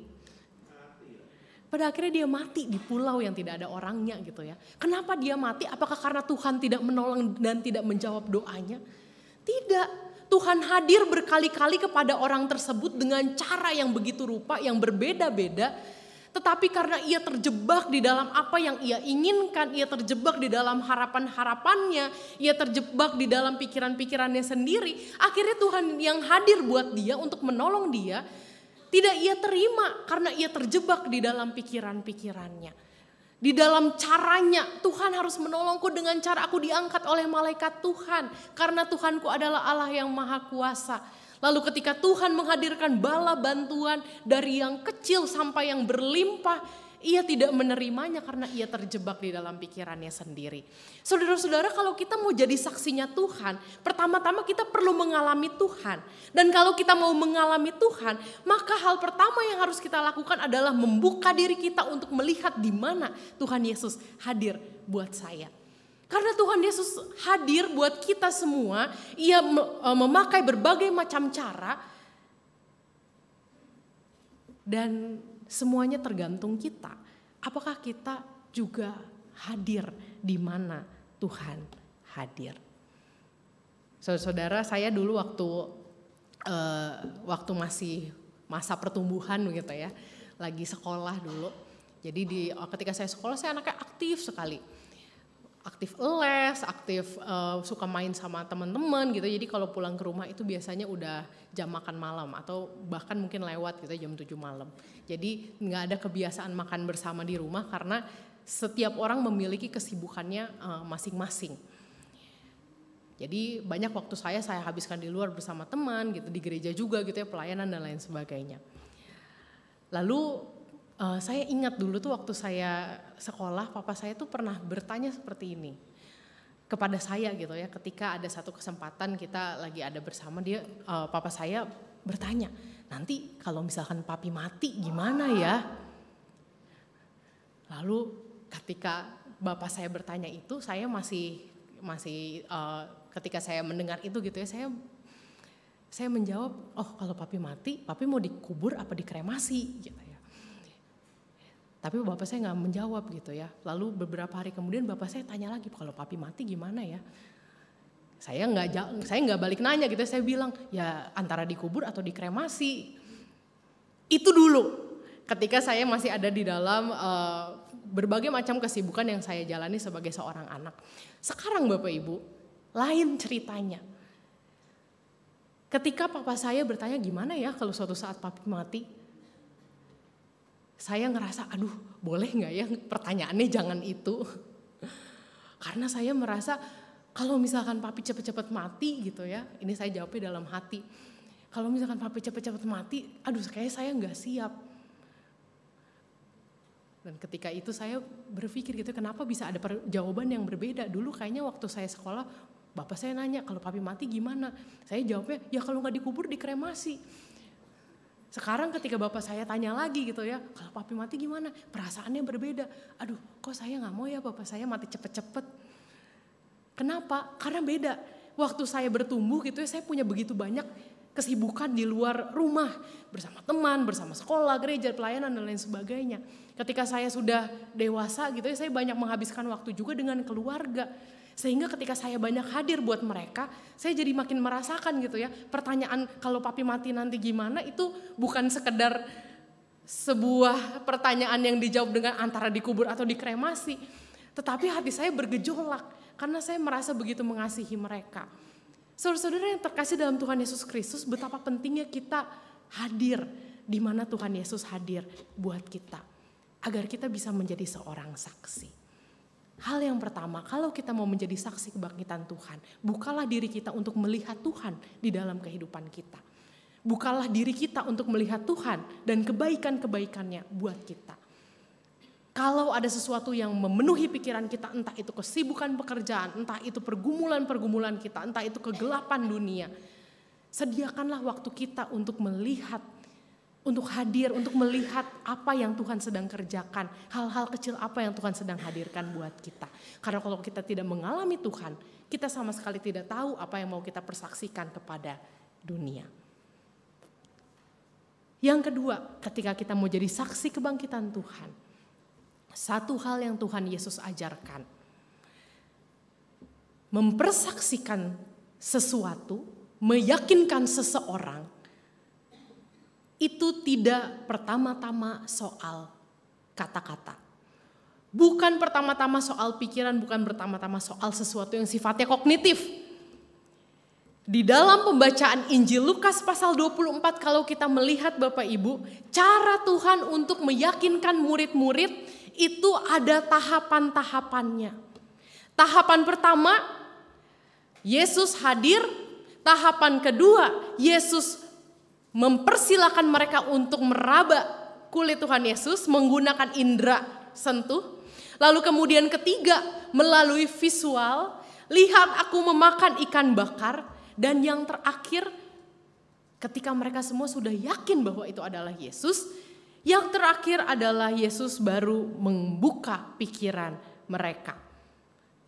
Pada akhirnya dia mati di pulau yang tidak ada orangnya gitu ya. Kenapa dia mati? Apakah karena Tuhan tidak menolong dan tidak menjawab doanya? Tidak. Tuhan hadir berkali-kali kepada orang tersebut dengan cara yang begitu rupa, yang berbeda-beda. Tetapi karena ia terjebak di dalam apa yang ia inginkan, ia terjebak di dalam harapan-harapannya, ia terjebak di dalam pikiran-pikirannya sendiri, akhirnya Tuhan yang hadir buat dia untuk menolong dia, tidak ia terima karena ia terjebak di dalam pikiran-pikirannya. Di dalam caranya, Tuhan harus menolongku dengan cara aku diangkat oleh malaikat Tuhan, karena Tuhanku adalah Allah yang maha kuasa. Lalu ketika Tuhan menghadirkan bala bantuan dari yang kecil sampai yang berlimpah, ia tidak menerimanya karena ia terjebak di dalam pikirannya sendiri. Saudara-saudara, kalau kita mau jadi saksinya Tuhan, pertama-tama kita perlu mengalami Tuhan. Dan kalau kita mau mengalami Tuhan, maka hal pertama yang harus kita lakukan adalah membuka diri kita untuk melihat di mana Tuhan Yesus hadir buat saya. Karena Tuhan Yesus hadir buat kita semua, ia memakai berbagai macam cara dan semuanya tergantung kita. Apakah kita juga hadir di mana Tuhan hadir? Saudara-saudara, saya dulu waktu masih masa pertumbuhan begitu ya, lagi sekolah dulu. Jadi ketika saya sekolah saya anaknya aktif sekali. Aktif les, aktif suka main sama teman-teman gitu. Jadi kalau pulang ke rumah itu biasanya udah jam makan malam atau bahkan mungkin lewat gitu jam 7 malam. Jadi nggak ada kebiasaan makan bersama di rumah karena setiap orang memiliki kesibukannya masing-masing. Jadi banyak waktu saya habiskan di luar bersama teman gitu, di gereja juga gitu ya, pelayanan dan lain sebagainya. Lalu saya ingat dulu tuh waktu saya sekolah, papa saya tuh pernah bertanya seperti ini kepada saya gitu ya. Ketika ada satu kesempatan kita lagi ada bersama dia, papa saya bertanya, nanti kalau misalkan papi mati gimana ya? Lalu ketika bapak saya bertanya itu, saya masih ketika saya mendengar itu gitu ya, saya menjawab, oh kalau papi mati, papi mau dikubur apa dikremasi gitu ya. Tapi bapak saya nggak menjawab gitu ya. Lalu beberapa hari kemudian bapak saya tanya lagi, kalau papi mati gimana ya? Saya nggak balik nanya gitu. Saya bilang ya antara dikubur atau dikremasi. Itu dulu. Ketika saya masih ada di dalam berbagai macam kesibukan yang saya jalani sebagai seorang anak. Sekarang Bapak Ibu, lain ceritanya. Ketika papa saya bertanya gimana ya kalau suatu saat papi mati? Saya ngerasa, aduh boleh gak ya pertanyaannya jangan itu. Karena saya merasa kalau misalkan papi cepet-cepet mati gitu ya, ini saya jawabnya dalam hati. Kalau misalkan papi cepet-cepet mati, aduh kayaknya saya gak siap. Dan ketika itu saya berpikir gitu, kenapa bisa ada jawaban yang berbeda. Dulu kayaknya waktu saya sekolah, bapak saya nanya kalau papi mati gimana. Saya jawabnya, ya kalau gak dikubur dikremasi. Sekarang ketika bapak saya tanya lagi gitu ya, kalau papi mati gimana? Perasaannya berbeda. Aduh kok saya gak mau ya bapak saya mati cepet-cepet. Kenapa? Karena beda. Waktu saya bertumbuh gitu ya, saya punya begitu banyak kesibukan di luar rumah. Bersama teman, bersama sekolah, gereja, pelayanan dan lain sebagainya. Ketika saya sudah dewasa gitu ya, saya banyak menghabiskan waktu juga dengan keluarga. Sehingga ketika saya banyak hadir buat mereka, saya jadi makin merasakan gitu ya. Pertanyaan kalau papi mati nanti gimana itu bukan sekedar sebuah pertanyaan yang dijawab dengan antara dikubur atau dikremasi. Tetapi hati saya bergejolak karena saya merasa begitu mengasihi mereka. Saudara-saudara yang terkasih dalam Tuhan Yesus Kristus, betapa pentingnya kita hadir di mana Tuhan Yesus hadir buat kita. Agar kita bisa menjadi seorang saksi. Hal yang pertama, kalau kita mau menjadi saksi kebangkitan Tuhan, bukalah diri kita untuk melihat Tuhan di dalam kehidupan kita. Bukalah diri kita untuk melihat Tuhan dan kebaikan-kebaikannya buat kita. Kalau ada sesuatu yang memenuhi pikiran kita, entah itu kesibukan pekerjaan, entah itu pergumulan-pergumulan kita, entah itu kegelapan dunia, sediakanlah waktu kita untuk melihat, untuk hadir, untuk melihat apa yang Tuhan sedang kerjakan, hal-hal kecil apa yang Tuhan sedang hadirkan buat kita. Karena kalau kita tidak mengalami Tuhan, kita sama sekali tidak tahu apa yang mau kita persaksikan kepada dunia. Yang kedua, ketika kita mau jadi saksi kebangkitan Tuhan, satu hal yang Tuhan Yesus ajarkan, mempersaksikan sesuatu, meyakinkan seseorang, itu tidak pertama-tama soal kata-kata. Bukan pertama-tama soal pikiran, bukan pertama-tama soal sesuatu yang sifatnya kognitif. Di dalam pembacaan Injil Lukas pasal 24 kalau kita melihat Bapak Ibu, cara Tuhan untuk meyakinkan murid-murid itu ada tahapan-tahapannya. Tahapan pertama, Yesus hadir. Tahapan kedua, Yesus mempersilakan mereka untuk meraba kulit Tuhan Yesus menggunakan indera sentuh. Lalu kemudian ketiga, melalui visual, lihat aku memakan ikan bakar. Dan yang terakhir, ketika mereka semua sudah yakin bahwa itu adalah Yesus, yang terakhir adalah Yesus baru membuka pikiran mereka.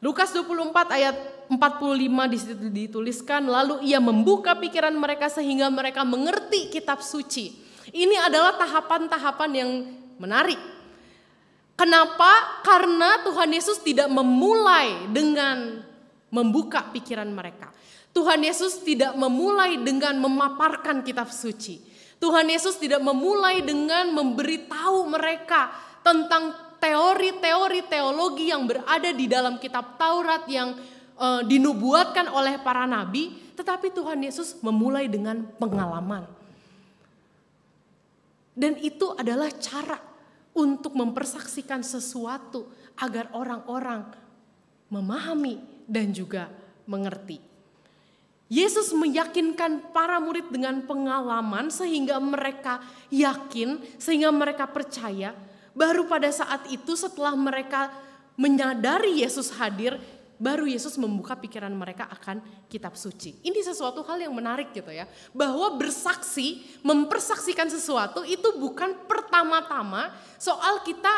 Lukas 24 ayat 45 di situ dituliskan, lalu ia membuka pikiran mereka sehingga mereka mengerti kitab suci. Ini adalah tahapan-tahapan yang menarik. Kenapa? Karena Tuhan Yesus tidak memulai dengan membuka pikiran mereka. Tuhan Yesus tidak memulai dengan memaparkan kitab suci. Tuhan Yesus tidak memulai dengan memberitahu mereka tentang teori-teori teologi yang berada di dalam kitab Taurat yang dinubuatkan oleh para nabi, tetapi Tuhan Yesus memulai dengan pengalaman. Dan itu adalah cara untuk mempersaksikan sesuatu agar orang-orang memahami dan juga mengerti. Yesus meyakinkan para murid dengan pengalaman sehingga mereka yakin, sehingga mereka percaya. Baru pada saat itu setelah mereka menyadari Yesus hadir, baru Yesus membuka pikiran mereka akan kitab suci. Ini sesuatu hal yang menarik gitu ya. Bahwa bersaksi, mempersaksikan sesuatu itu bukan pertama-tama soal kita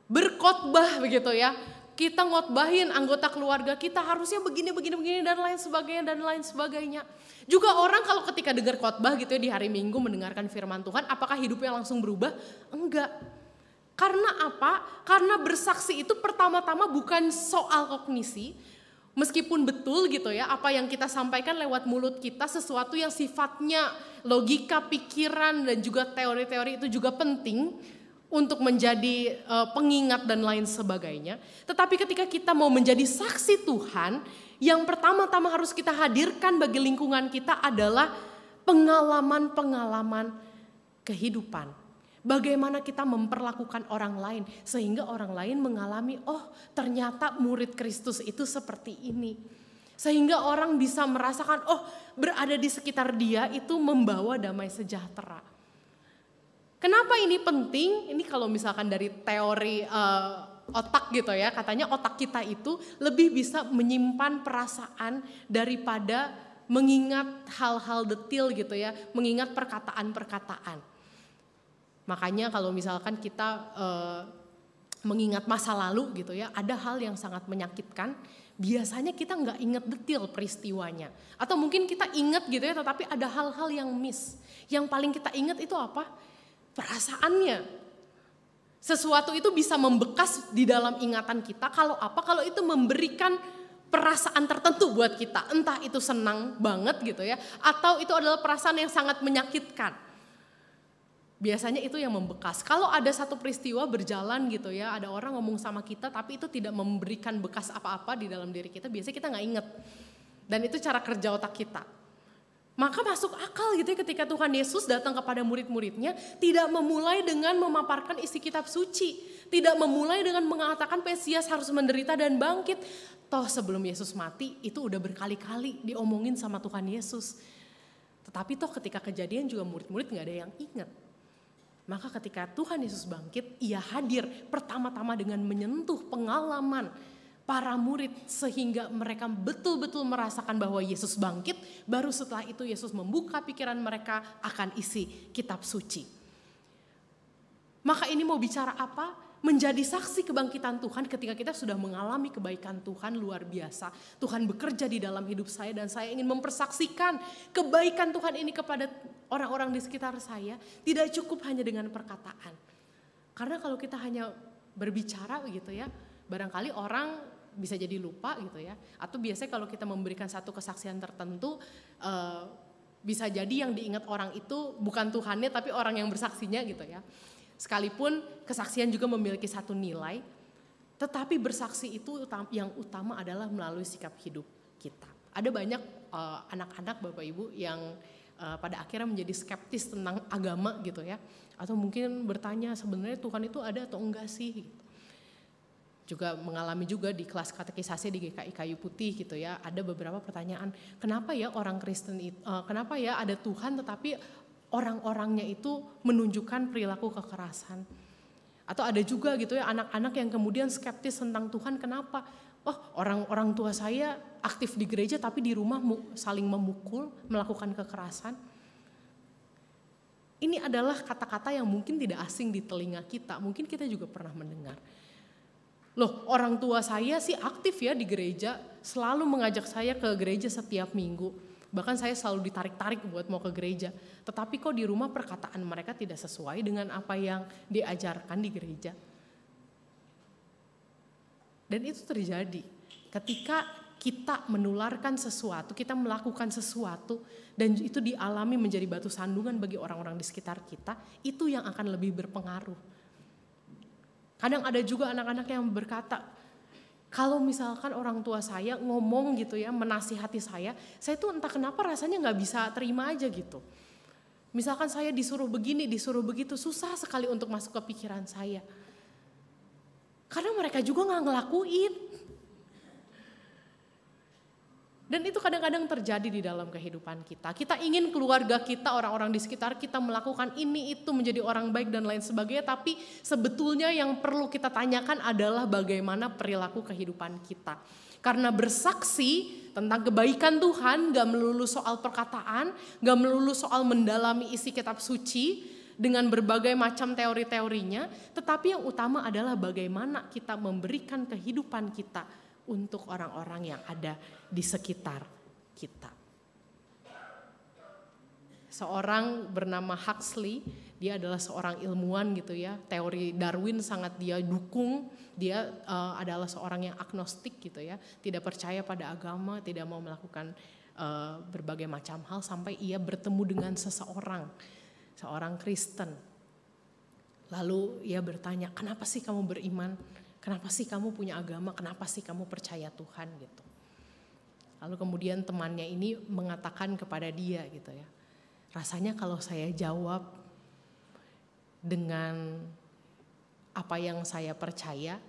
berkhotbah begitu ya. Kita ngotbahin anggota keluarga kita harusnya begini dan lain sebagainya. Juga orang kalau ketika dengar khotbah gitu ya di hari Minggu mendengarkan firman Tuhan, apakah hidupnya langsung berubah? Enggak. Karena apa? Karena bersaksi itu pertama-tama bukan soal kognisi. Meskipun betul gitu ya, apa yang kita sampaikan lewat mulut kita sesuatu yang sifatnya logika, pikiran dan juga teori-teori itu juga penting untuk menjadi pengingat dan lain sebagainya. Tetapi ketika kita mau menjadi saksi Tuhan, yang pertama-tama harus kita hadirkan bagi lingkungan kita adalah pengalaman-pengalaman kehidupan. Bagaimana kita memperlakukan orang lain sehingga orang lain mengalami, oh ternyata murid Kristus itu seperti ini. Sehingga orang bisa merasakan, oh berada di sekitar dia itu membawa damai sejahtera. Kenapa ini penting? Ini kalau misalkan dari teori otak gitu ya, katanya otak kita itu lebih bisa menyimpan perasaan daripada mengingat hal-hal detil gitu ya, mengingat perkataan-perkataan. Makanya kalau misalkan kita mengingat masa lalu gitu ya, ada hal yang sangat menyakitkan, biasanya kita nggak ingat detil peristiwanya. Atau mungkin kita ingat gitu ya, tetapi ada hal-hal yang miss. Yang paling kita ingat itu apa? Perasaannya. Sesuatu itu bisa membekas di dalam ingatan kita kalau apa? Kalau itu memberikan perasaan tertentu buat kita. Entah itu senang banget gitu ya, atau itu adalah perasaan yang sangat menyakitkan. Biasanya itu yang membekas. Kalau ada satu peristiwa berjalan gitu ya, ada orang ngomong sama kita tapi itu tidak memberikan bekas apa-apa di dalam diri kita, biasanya kita gak inget. Dan itu cara kerja otak kita. Maka masuk akal gitu ya ketika Tuhan Yesus datang kepada murid-muridnya, tidak memulai dengan memaparkan isi kitab suci, tidak memulai dengan mengatakan Mesias harus menderita dan bangkit. Toh sebelum Yesus mati itu udah berkali-kali diomongin sama Tuhan Yesus. Tetapi toh ketika kejadian juga murid-murid gak ada yang ingat. Maka ketika Tuhan Yesus bangkit, ia hadir pertama-tama dengan menyentuh pengalaman para murid sehingga mereka betul-betul merasakan bahwa Yesus bangkit. Baru setelah itu Yesus membuka pikiran mereka akan isi kitab suci. Maka ini mau bicara apa? Menjadi saksi kebangkitan Tuhan ketika kita sudah mengalami kebaikan Tuhan luar biasa. Tuhan bekerja di dalam hidup saya dan saya ingin mempersaksikan kebaikan Tuhan ini kepada orang-orang di sekitar saya. Tidak cukup hanya dengan perkataan. Karena kalau kita hanya berbicara gitu ya, barangkali orang bisa jadi lupa gitu ya. Atau biasanya kalau kita memberikan satu kesaksian tertentu, bisa jadi yang diingat orang itu bukan Tuhannya tapi orang yang bersaksinya gitu ya. Sekalipun kesaksian juga memiliki satu nilai, tetapi bersaksi itu yang utama adalah melalui sikap hidup kita. Ada banyak anak-anak Bapak Ibu yang pada akhirnya menjadi skeptis tentang agama gitu ya. Atau mungkin bertanya sebenarnya Tuhan itu ada atau enggak sih gitu. Juga mengalami juga di kelas katekisasi di GKI Kayu Putih gitu ya. Ada beberapa pertanyaan, kenapa ya orang Kristen itu, kenapa ya ada Tuhan tetapi orang-orangnya itu menunjukkan perilaku kekerasan. Atau ada juga gitu ya anak-anak yang kemudian skeptis tentang Tuhan, kenapa? Oh, orang-orang tua saya aktif di gereja tapi di rumah saling memukul, melakukan kekerasan. Ini adalah kata-kata yang mungkin tidak asing di telinga kita, mungkin kita juga pernah mendengar. Loh, orang tua saya sih aktif ya di gereja, selalu mengajak saya ke gereja setiap minggu. Bahkan saya selalu ditarik-tarik buat mau ke gereja. Tetapi kok di rumah perkataan mereka tidak sesuai dengan apa yang diajarkan di gereja. Dan itu terjadi ketika kita menularkan sesuatu, kita melakukan sesuatu dan itu dialami menjadi batu sandungan bagi orang-orang di sekitar kita, itu yang akan lebih berpengaruh. Kadang ada juga anak-anak yang berkata, kalau misalkan orang tua saya ngomong gitu ya, menasihati saya tuh entah kenapa rasanya gak bisa terima aja gitu. Misalkan saya disuruh begini, disuruh begitu, susah sekali untuk masuk ke pikiran saya. Karena mereka juga gak ngelakuin. Dan itu kadang-kadang terjadi di dalam kehidupan kita. Kita ingin keluarga kita, orang-orang di sekitar kita melakukan ini itu menjadi orang baik dan lain sebagainya. Tapi sebetulnya yang perlu kita tanyakan adalah bagaimana perilaku kehidupan kita. Karena bersaksi tentang kebaikan Tuhan gak melulu soal perkataan, gak melulu soal mendalami isi kitab suci dengan berbagai macam teori-teorinya. Tetapi yang utama adalah bagaimana kita memberikan kehidupan kita untuk orang-orang yang ada di sekitar kita. Seorang bernama Huxley, dia adalah seorang ilmuwan gitu ya. Teori Darwin sangat dia dukung. Dia adalah seorang yang agnostik gitu ya. Tidak percaya pada agama, tidak mau melakukan berbagai macam hal sampai ia bertemu dengan seorang Kristen. Lalu ia bertanya, kenapa sih kamu beriman? Kenapa sih kamu punya agama? Kenapa sih kamu percaya Tuhan gitu? Lalu kemudian temannya ini mengatakan kepada dia gitu ya. Rasanya kalau saya jawab dengan apa yang saya percaya,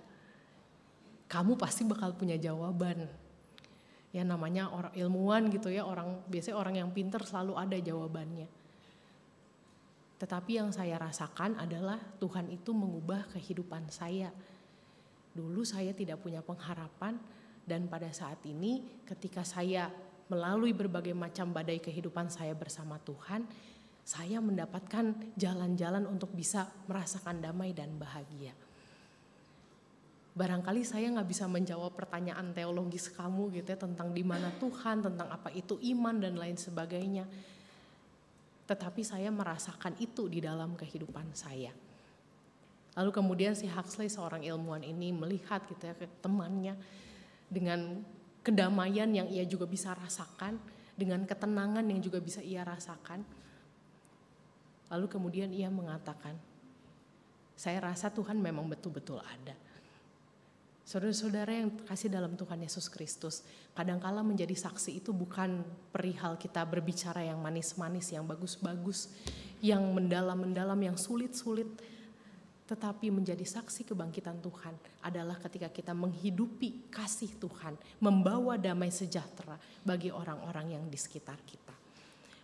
kamu pasti bakal punya jawaban. Ya namanya orang ilmuwan gitu ya, biasanya orang yang pintar selalu ada jawabannya. Tetapi yang saya rasakan adalah Tuhan itu mengubah kehidupan saya. Dulu saya tidak punya pengharapan dan pada saat ini ketika saya melalui berbagai macam badai kehidupan saya bersama Tuhan, saya mendapatkan jalan-jalan untuk bisa merasakan damai dan bahagia. Barangkali saya gak bisa menjawab pertanyaan teologis kamu gitu ya, tentang di mana Tuhan, tentang apa itu iman dan lain sebagainya. Tetapi saya merasakan itu di dalam kehidupan saya. Lalu kemudian si Huxley seorang ilmuwan ini melihat gitu ya ke temannya dengan kedamaian yang ia juga bisa rasakan, dengan ketenangan yang juga bisa ia rasakan. Lalu kemudian ia mengatakan, saya rasa Tuhan memang betul-betul ada. Saudara-saudara yang kasih dalam Tuhan Yesus Kristus, kadangkala menjadi saksi itu bukan perihal kita berbicara yang manis-manis, yang bagus-bagus, yang mendalam-mendalam, yang sulit-sulit. Tetapi menjadi saksi kebangkitan Tuhan adalah ketika kita menghidupi kasih Tuhan, membawa damai sejahtera bagi orang-orang yang di sekitar kita.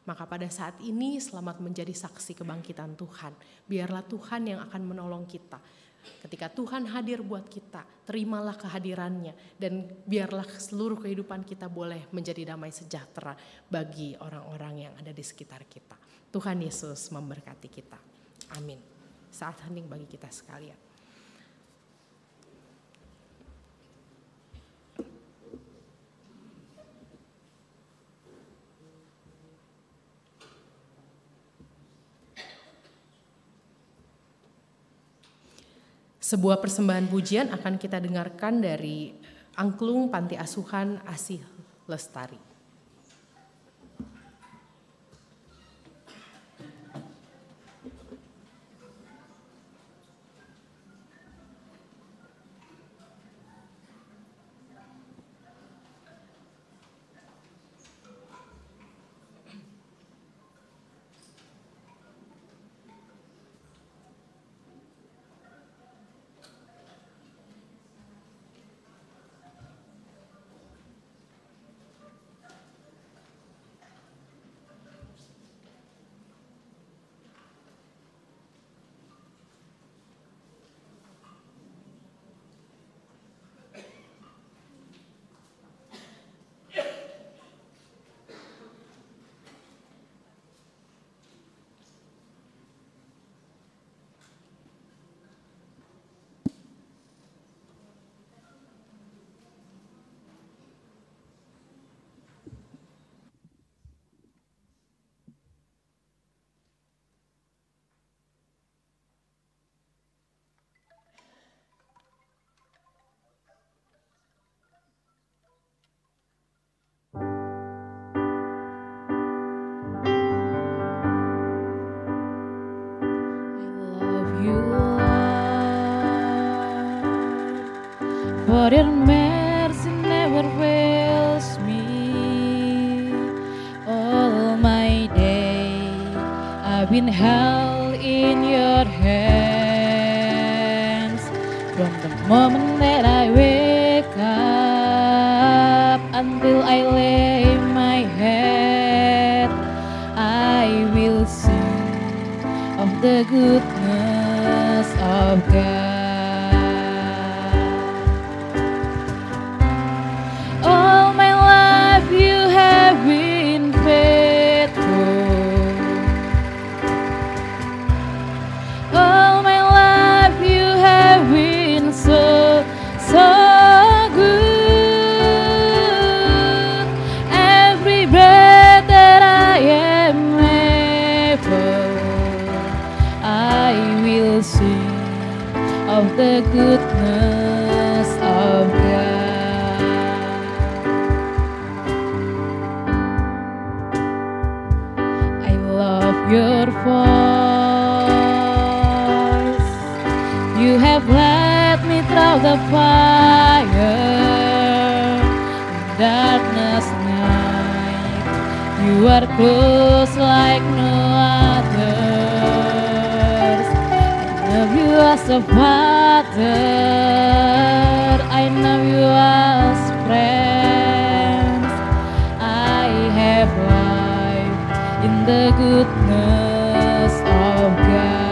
Maka pada saat ini selamat menjadi saksi kebangkitan Tuhan. Biarlah Tuhan yang akan menolong kita. Ketika Tuhan hadir buat kita, terimalah kehadirannya dan biarlah seluruh kehidupan kita boleh menjadi damai sejahtera bagi orang-orang yang ada di sekitar kita. Tuhan Yesus memberkati kita. Amin. Saat hening bagi kita sekalian. Sebuah persembahan pujian akan kita dengarkan dari Angklung Panti Asuhan Asih Lestari. For your mercy never fails me. All my day I've been held in your hands. From the moment that I wake up until I lay my head, I will sing of the goodness of God. The goodness of God. I love your voice. You have led me through the fire, darkness night. You are close like no other. You as a father, I know you as friends. I have life in the goodness of God.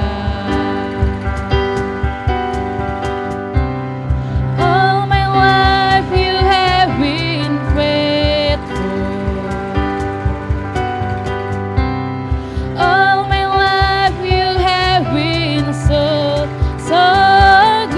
All my life you have been faithful. All my life you have been so good.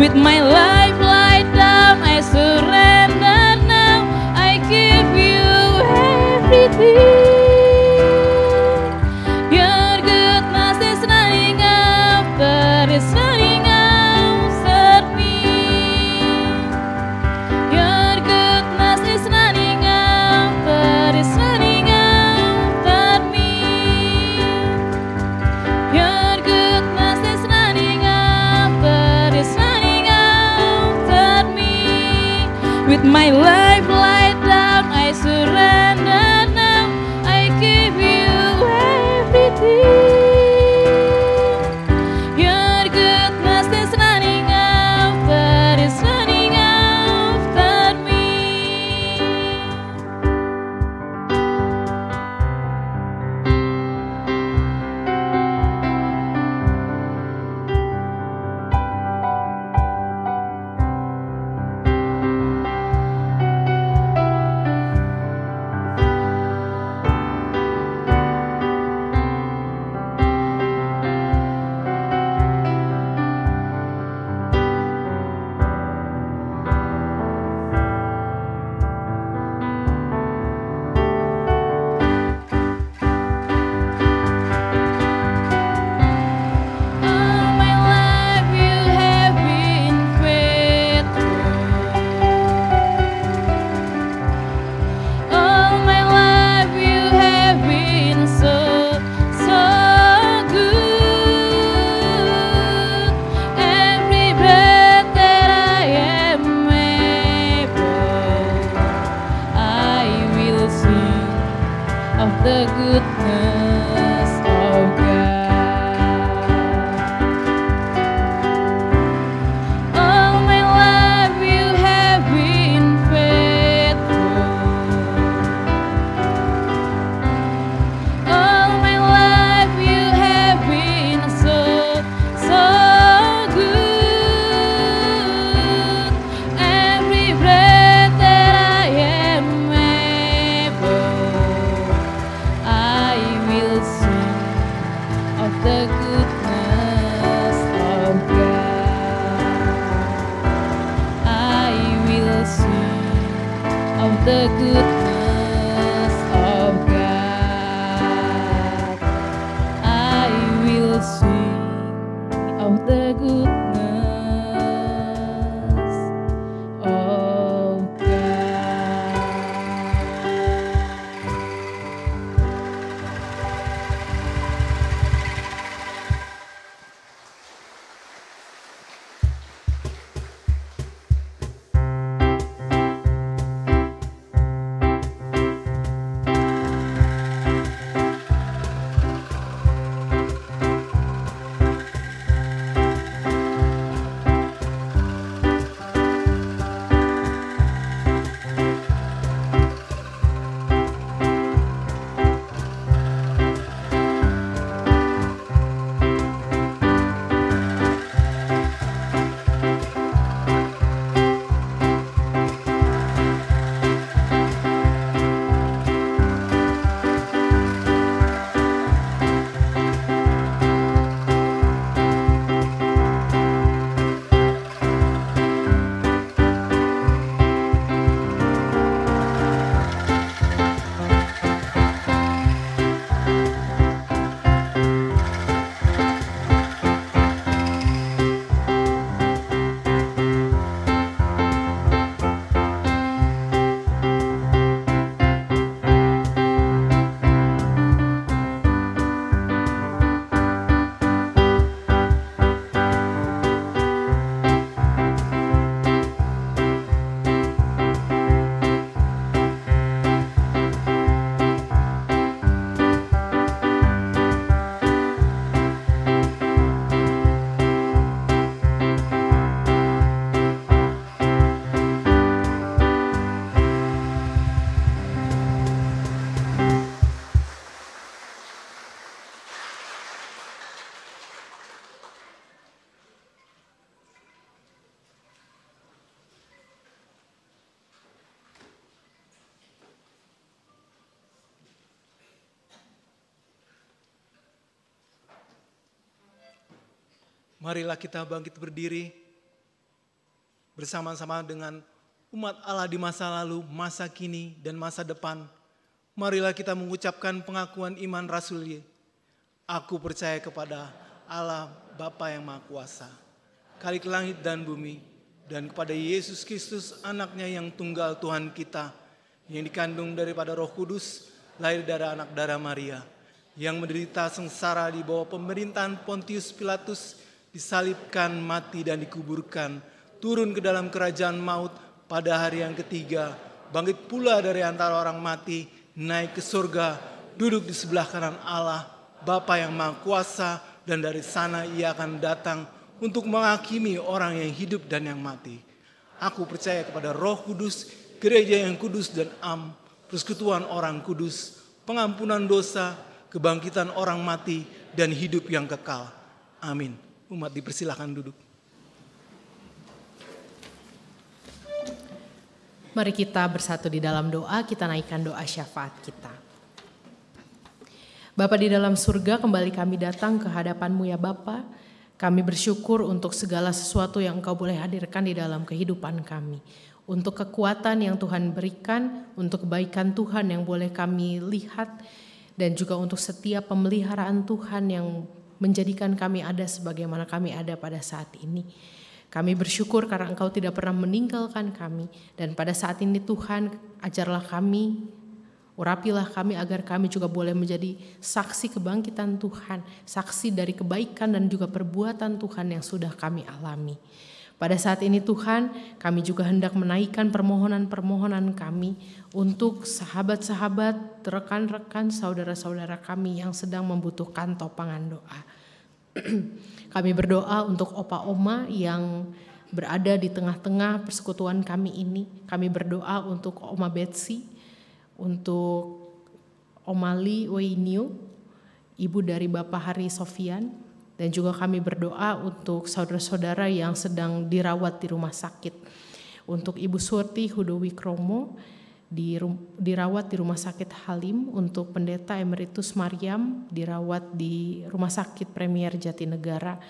With my life laid down, I surrender now. I give you everything. Your goodness is running after, is running after me. Your goodness is running after, is running after me. Your goodness is running after, is running after me. With my life laid down, I surrender now. I give you everything. Your goodness is running after, is running after me. All my life you have been faithful. All my life you have been so, so good. Every breath that I am able, I will sing of the goodness of God. All my life you have been faithful. All my life you have been so, so good. Every breath that I am able, I will sing of the goodness of God. I will sing of the goodness of God. I will sing of the goodness of God. Marilah kita bangkit berdiri. bersama-sama dengan umat Allah di masa lalu, masa kini, dan masa depan, marilah kita mengucapkan pengakuan iman rasuli. Aku percaya kepada Allah Bapa yang Maha Kuasa, Khalik langit dan bumi, dan kepada Yesus Kristus anaknya yang tunggal Tuhan kita, yang dikandung daripada Roh Kudus, lahir dari anak darah Maria, yang menderita sengsara di bawah pemerintahan Pontius Pilatus, disalibkan, mati dan dikuburkan, turun ke dalam kerajaan maut, pada hari yang ketiga, bangkit pula dari antara orang mati, naik ke surga, duduk di sebelah kanan Allah, Bapa yang Maha Kuasa, dan dari sana ia akan datang untuk menghakimi orang yang hidup dan yang mati. Aku percaya kepada Roh Kudus, gereja yang kudus dan am, persekutuan orang kudus, pengampunan dosa, kebangkitan orang mati, dan hidup yang kekal. Amin. Umat dipersilahkan duduk. Mari kita bersatu di dalam doa, kita naikkan doa syafaat kita. Bapa di dalam surga, kembali kami datang ke hadapan-Mu ya Bapa. Kami bersyukur untuk segala sesuatu yang Engkau boleh hadirkan di dalam kehidupan kami. Untuk kekuatan yang Tuhan berikan, untuk kebaikan Tuhan yang boleh kami lihat, dan juga untuk setiap pemeliharaan Tuhan yang menjadikan kami ada sebagaimana kami ada pada saat ini. Kami bersyukur karena Engkau tidak pernah meninggalkan kami, dan pada saat ini Tuhan, ajarlah kami, urapilah kami agar kami juga boleh menjadi saksi kebangkitan Tuhan, saksi dari kebaikan dan juga perbuatan Tuhan yang sudah kami alami. Pada saat ini Tuhan, kami juga hendak menaikkan permohonan-permohonan kami untuk sahabat-sahabat, rekan-rekan, saudara-saudara kami yang sedang membutuhkan topangan doa. Kami berdoa untuk opa-oma yang berada di tengah-tengah persekutuan kami ini. Kami berdoa untuk Oma Betsy, untuk Oma Li Weiniu, ibu dari Bapak Hari Sofian, dan juga kami berdoa untuk saudara-saudara yang sedang dirawat di rumah sakit. Untuk Ibu Surti Hudowikromo dirawat di Rumah Sakit Halim, untuk Pendeta Emeritus Mariam dirawat di Rumah Sakit Premier Jatinegara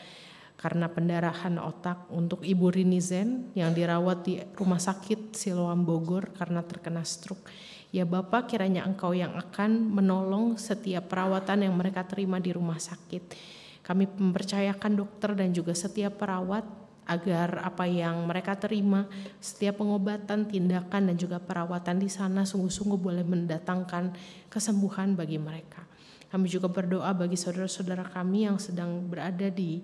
karena pendarahan otak, untuk Ibu Rinizen yang dirawat di Rumah Sakit Siloam Bogor karena terkena stroke. Ya Bapak, kiranya Engkau yang akan menolong setiap perawatan yang mereka terima di rumah sakit. Kami mempercayakan dokter dan juga setiap perawat agar apa yang mereka terima, setiap pengobatan, tindakan dan juga perawatan di sana sungguh-sungguh boleh mendatangkan kesembuhan bagi mereka. Kami juga berdoa bagi saudara-saudara kami yang sedang berada di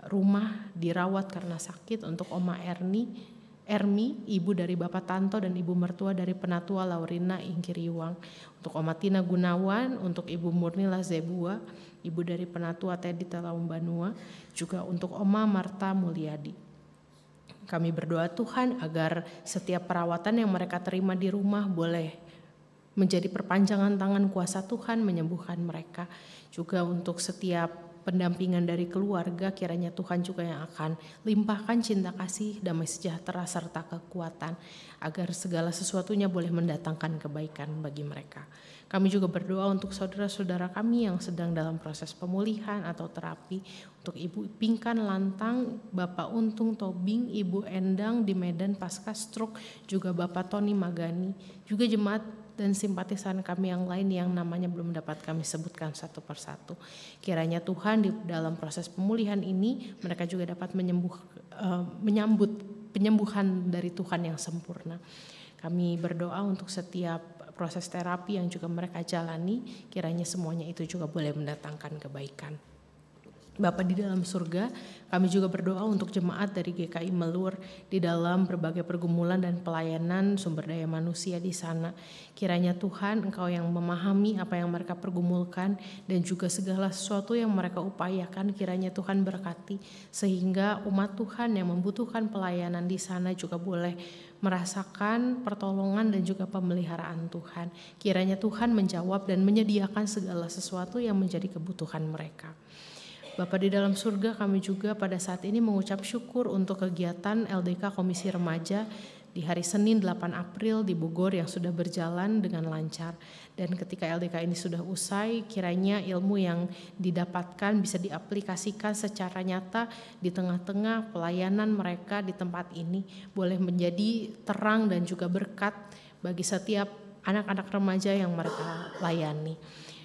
rumah dirawat karena sakit, untuk Oma Ermi, ibu dari Bapak Tanto dan ibu mertua dari Penatua Laurina Ingkiriwang, untuk Oma Tina Gunawan, untuk Ibu Murni Lazebua, ibu dari Penatua Teddy Talaum Banua, juga untuk Oma Marta Mulyadi. Kami berdoa Tuhan agar setiap perawatan yang mereka terima di rumah boleh menjadi perpanjangan tangan kuasa Tuhan menyembuhkan mereka. Juga untuk setiap pendampingan dari keluarga, kiranya Tuhan juga yang akan limpahkan cinta kasih, damai sejahtera serta kekuatan agar segala sesuatunya boleh mendatangkan kebaikan bagi mereka. Kami juga berdoa untuk saudara-saudara kami yang sedang dalam proses pemulihan atau terapi, untuk Ibu Pingkan Lantang, Bapak Untung Tobing, Ibu Endang di Medan pasca stroke, juga Bapak Tony Magani, juga jemaat dan simpatisan kami yang lain yang namanya belum dapat kami sebutkan satu persatu. Kiranya Tuhan di dalam proses pemulihan ini mereka juga dapat menyambut penyembuhan dari Tuhan yang sempurna. Kami berdoa untuk setiap proses terapi yang juga mereka jalani, kiranya semuanya itu juga boleh mendatangkan kebaikan. Bapa di dalam surga, kami juga berdoa untuk jemaat dari GKI Melur di dalam berbagai pergumulan dan pelayanan sumber daya manusia di sana. Kiranya Tuhan, Engkau yang memahami apa yang mereka pergumulkan dan juga segala sesuatu yang mereka upayakan, kiranya Tuhan berkati sehingga umat Tuhan yang membutuhkan pelayanan di sana juga boleh merasakan pertolongan dan juga pemeliharaan Tuhan. Kiranya Tuhan menjawab dan menyediakan segala sesuatu yang menjadi kebutuhan mereka. Bapa di dalam surga, kami juga pada saat ini mengucap syukur untuk kegiatan LDK Komisi Remaja di hari Senin 8 April di Bogor yang sudah berjalan dengan lancar. Dan ketika LDK ini sudah usai, kiranya ilmu yang didapatkan bisa diaplikasikan secara nyata di tengah-tengah pelayanan mereka di tempat ini, boleh menjadi terang dan juga berkat bagi setiap anak-anak remaja yang mereka layani.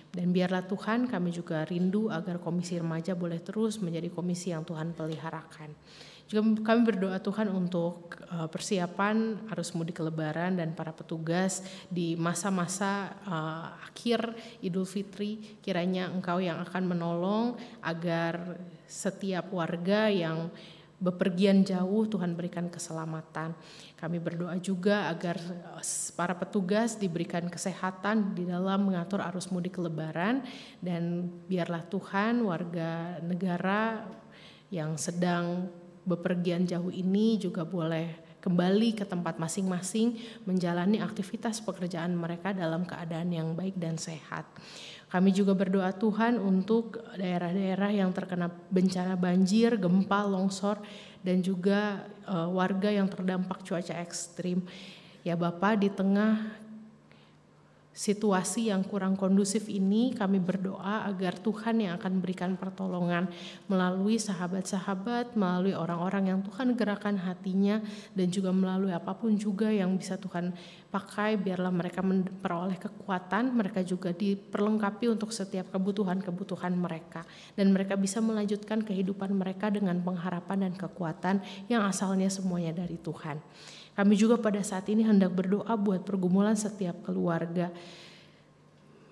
Dan biarlah Tuhan, kami juga rindu agar komisi remaja boleh terus menjadi komisi yang Tuhan peliharakan. Juga kami berdoa Tuhan untuk persiapan arus mudik lebaran dan para petugas di masa-masa akhir Idul Fitri. Kiranya Engkau yang akan menolong agar setiap warga yang bepergian jauh Tuhan berikan keselamatan. Kami berdoa juga agar para petugas diberikan kesehatan di dalam mengatur arus mudik lebaran, dan biarlah Tuhan warga negara yang sedang bepergian jauh ini juga boleh kembali ke tempat masing-masing menjalani aktivitas pekerjaan mereka dalam keadaan yang baik dan sehat. Kami juga berdoa Tuhan untuk daerah-daerah yang terkena bencana banjir, gempa, longsor, dan juga warga yang terdampak cuaca ekstrim. Ya Bapa, di tengah situasi yang kurang kondusif ini, kami berdoa agar Tuhan yang akan berikan pertolongan melalui sahabat-sahabat, melalui orang-orang yang Tuhan gerakan hatinya, dan juga melalui apapun juga yang bisa Tuhan pakai. Biarlah mereka memperoleh kekuatan, mereka juga diperlengkapi untuk setiap kebutuhan-kebutuhan mereka, dan mereka bisa melanjutkan kehidupan mereka dengan pengharapan dan kekuatan yang asalnya semuanya dari Tuhan. Kami juga pada saat ini hendak berdoa buat pergumulan setiap keluarga,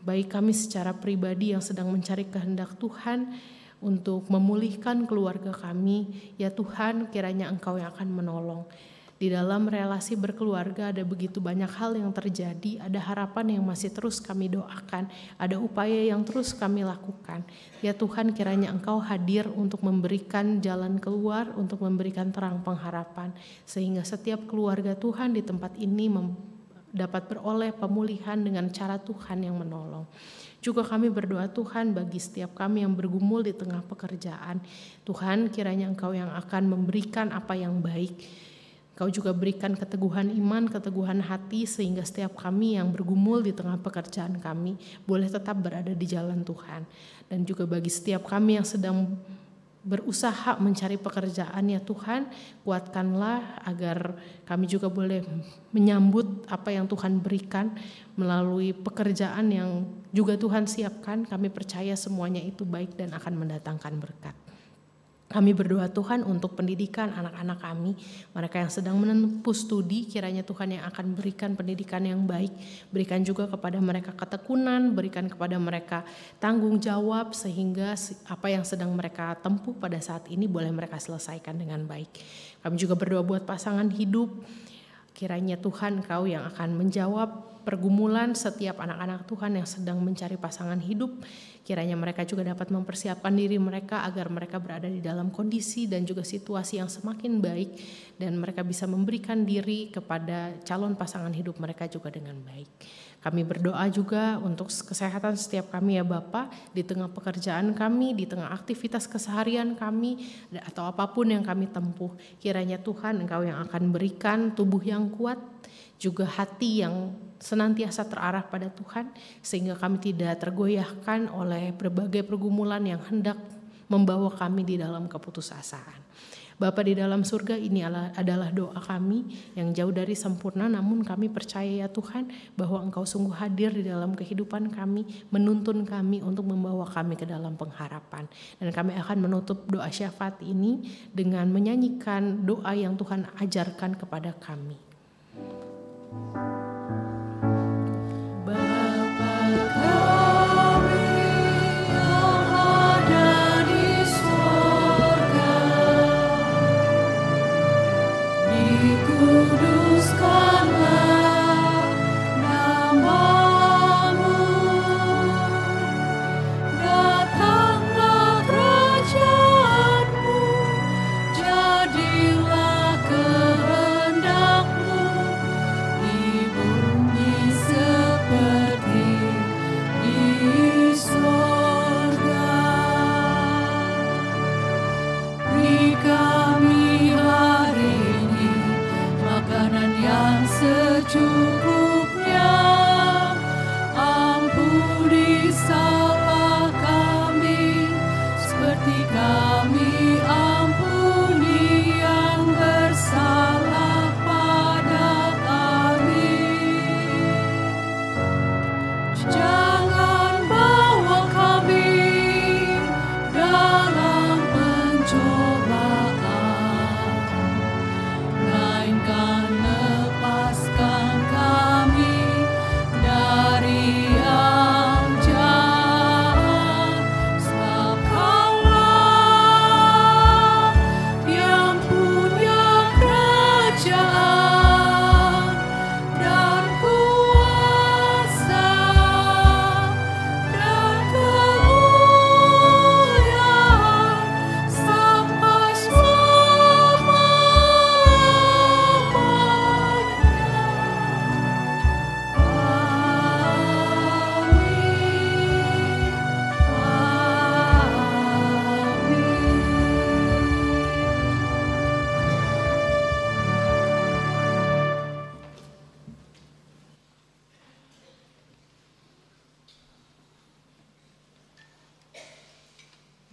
baik kami secara pribadi yang sedang mencari kehendak Tuhan untuk memulihkan keluarga kami. Ya Tuhan, kiranya Engkau yang akan menolong. Di dalam relasi berkeluarga ada begitu banyak hal yang terjadi, ada harapan yang masih terus kami doakan, ada upaya yang terus kami lakukan. Ya Tuhan, kiranya Engkau hadir untuk memberikan jalan keluar, untuk memberikan terang pengharapan, sehingga setiap keluarga Tuhan di tempat ini dapat beroleh pemulihan dengan cara Tuhan yang menolong. Juga kami berdoa Tuhan bagi setiap kami yang bergumul di tengah pekerjaan. Tuhan, kiranya Engkau yang akan memberikan apa yang baik. Kau juga berikan keteguhan iman, keteguhan hati, sehingga setiap kami yang bergumul di tengah pekerjaan kami boleh tetap berada di jalan Tuhan. Dan juga bagi setiap kami yang sedang berusaha mencari pekerjaan, ya Tuhan, kuatkanlah agar kami juga boleh menyambut apa yang Tuhan berikan melalui pekerjaan yang juga Tuhan siapkan. Kami percaya semuanya itu baik dan akan mendatangkan berkat. Kami berdoa Tuhan untuk pendidikan anak-anak kami, mereka yang sedang menempuh studi, kiranya Tuhan yang akan berikan pendidikan yang baik, berikan juga kepada mereka ketekunan, berikan kepada mereka tanggung jawab, sehingga apa yang sedang mereka tempuh pada saat ini boleh mereka selesaikan dengan baik. Kami juga berdoa buat pasangan hidup, kiranya Tuhan Engkau yang akan menjawab pergumulan setiap anak-anak Tuhan yang sedang mencari pasangan hidup. Kiranya mereka juga dapat mempersiapkan diri mereka agar mereka berada di dalam kondisi dan juga situasi yang semakin baik, dan mereka bisa memberikan diri kepada calon pasangan hidup mereka juga dengan baik. Kami berdoa juga untuk kesehatan setiap kami, ya Bapa, di tengah pekerjaan kami, di tengah aktivitas keseharian kami, atau apapun yang kami tempuh. Kiranya Tuhan Engkau yang akan berikan tubuh yang kuat, juga hati yang senantiasa terarah pada Tuhan, sehingga kami tidak tergoyahkan oleh berbagai pergumulan yang hendak membawa kami di dalam keputusasaan. Bapa di dalam surga, ini adalah doa kami yang jauh dari sempurna, namun kami percaya ya Tuhan bahwa Engkau sungguh hadir di dalam kehidupan kami, menuntun kami untuk membawa kami ke dalam pengharapan. Dan kami akan menutup doa syafaat ini dengan menyanyikan doa yang Tuhan ajarkan kepada kami. Jadilah kehendak-Mu di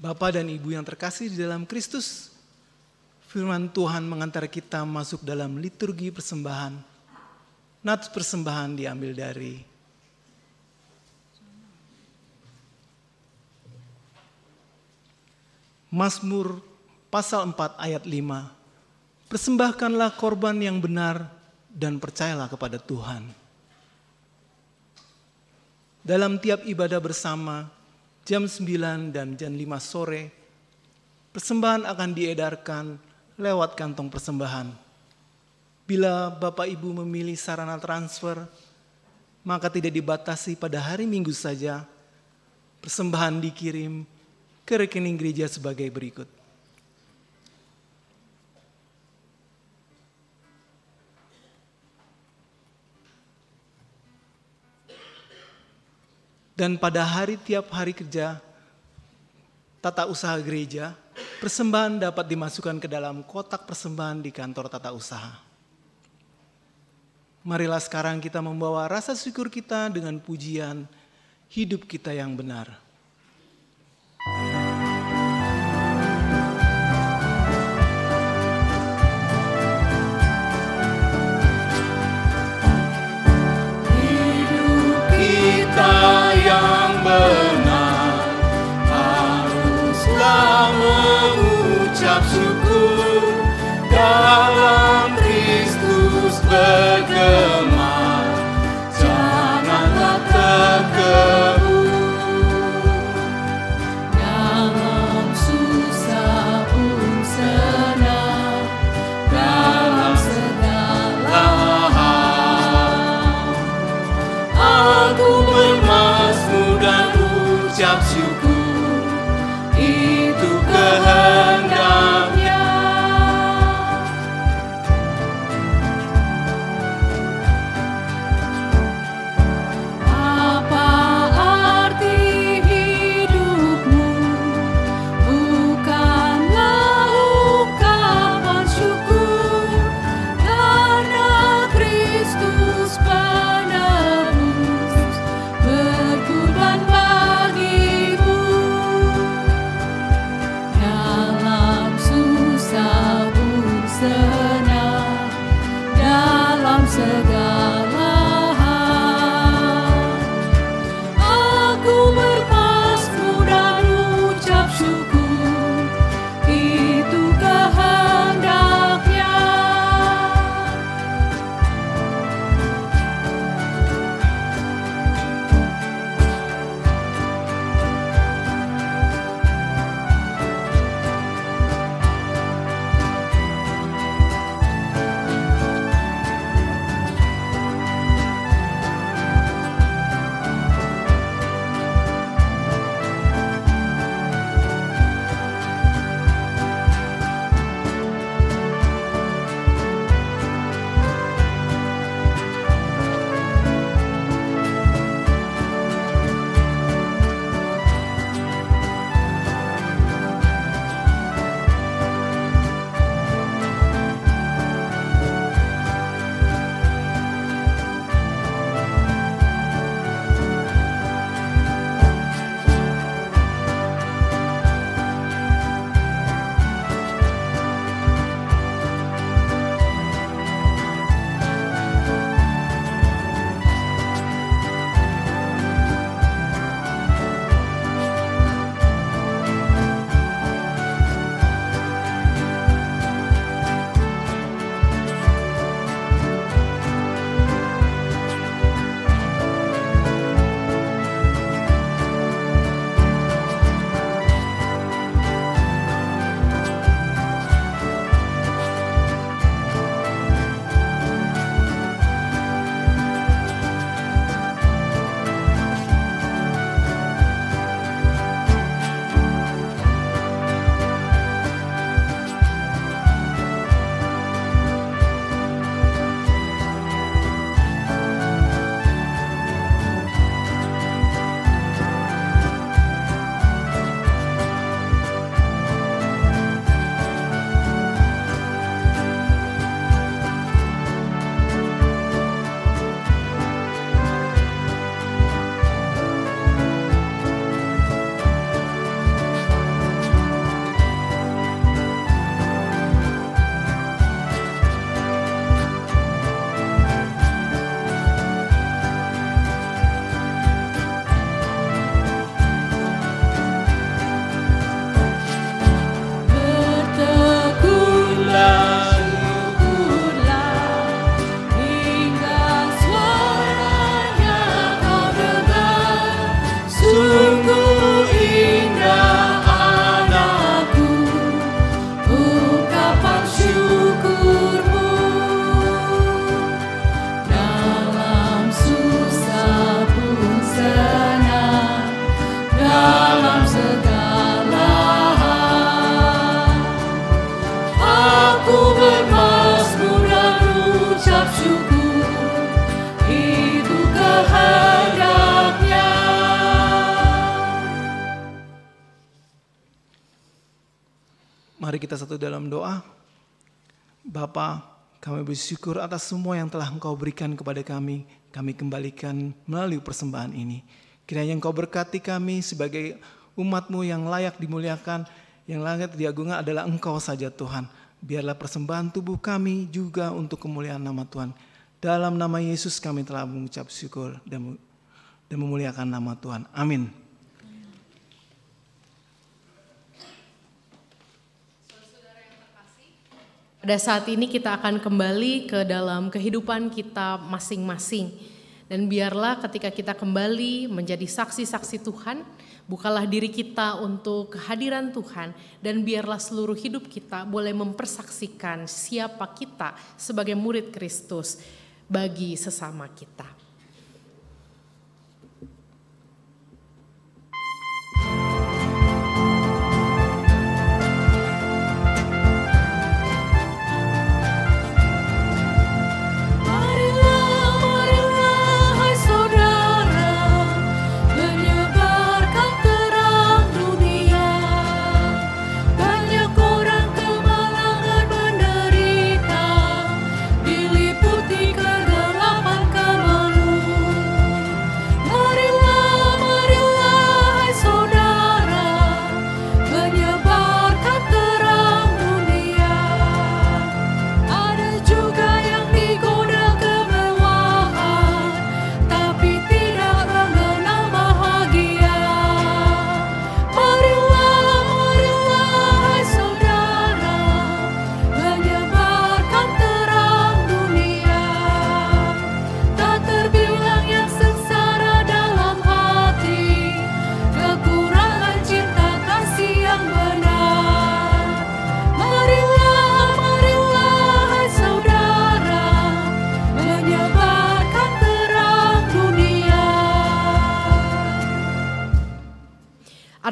Bapak dan Ibu yang terkasih di dalam Kristus, firman Tuhan mengantar kita masuk dalam liturgi persembahan. Nats persembahan diambil dari Mazmur pasal 4 ayat 5. Persembahkanlah korban yang benar dan percayalah kepada Tuhan. Dalam tiap ibadah bersama, jam 9 dan jam 5 sore, persembahan akan diedarkan lewat kantong persembahan. Bila Bapak Ibu memilih sarana transfer, maka tidak dibatasi pada hari Minggu saja. Persembahan dikirim ke rekening gereja sebagai berikut. Dan pada tiap hari kerja tata usaha gereja, persembahan dapat dimasukkan ke dalam kotak persembahan di kantor tata usaha. Marilah sekarang kita membawa rasa syukur kita dengan pujian hidup kita yang benar. Hidup kita yang benar haruslah mengucap syukur, dalam Kristus bergema, janganlah terkeruh. Dalam susah pun senang, dalam segala hal aku bermazmur dan ucap syukur, itu kehendaknya. Mari kita satu dalam doa. Bapa, kami bersyukur atas semua yang telah Engkau berikan kepada kami. Kami kembalikan melalui persembahan ini. Kiranya Engkau berkati kami sebagai umat-Mu yang layak dimuliakan, yang layak diagungkan adalah Engkau saja Tuhan. Biarlah persembahan tubuh kami juga untuk kemuliaan nama Tuhan. Dalam nama Yesus kami telah mengucap syukur dan memuliakan nama Tuhan. Amin. Pada saat ini kita akan kembali ke dalam kehidupan kita masing-masing. Dan biarlah ketika kita kembali menjadi saksi-saksi Tuhan, bukalah diri kita untuk kehadiran Tuhan. Dan biarlah seluruh hidup kita boleh mempersaksikan siapa kita sebagai murid Kristus bagi sesama kita.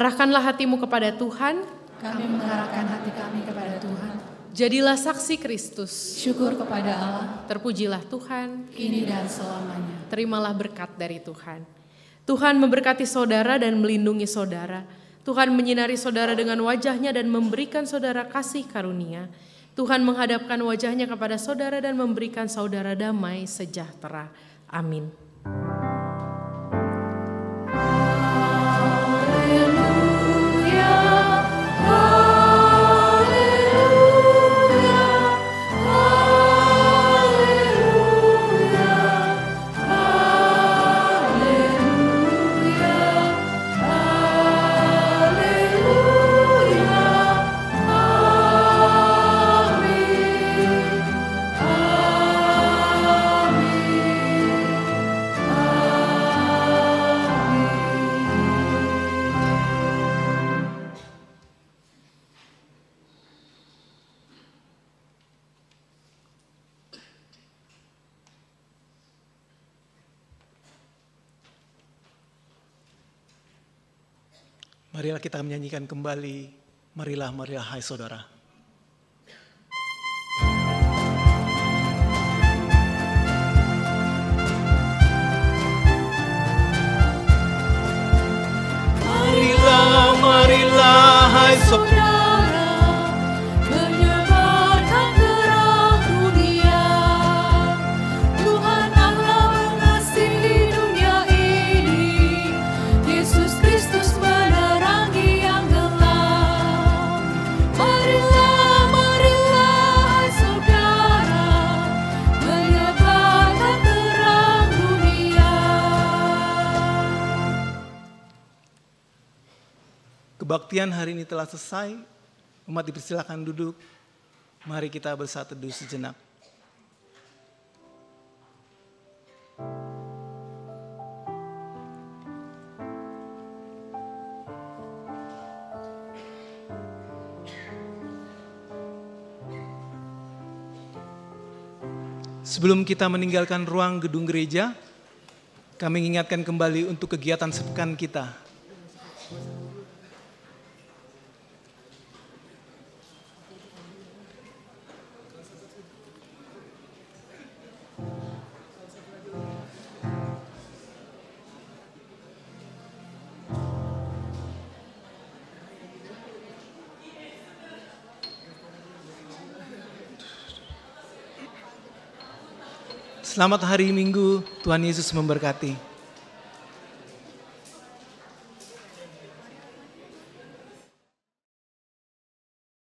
Arahkanlah hatimu kepada Tuhan. Kami mengarahkan hati kami kepada Tuhan. Jadilah saksi Kristus. Syukur kepada Allah, Terpujilah Tuhan. kini dan selamanya. Terimalah berkat dari Tuhan. Tuhan memberkati saudara dan melindungi saudara. Tuhan menyinari saudara dengan wajahnya dan memberikan saudara kasih karunia. Tuhan menghadapkan wajahnya kepada saudara dan memberikan saudara damai sejahtera. Amin. Marilah kita menyanyikan kembali, marilah, marilah hai saudara. Marilah, marilah hai saudara. Kebaktian hari ini telah selesai. Umat dipersilakan duduk. Mari kita bersatu teduh sejenak. Sebelum kita meninggalkan ruang gedung gereja, kami ingatkan kembali untuk kegiatan sepekan kita. Selamat hari Minggu, Tuhan Yesus memberkati.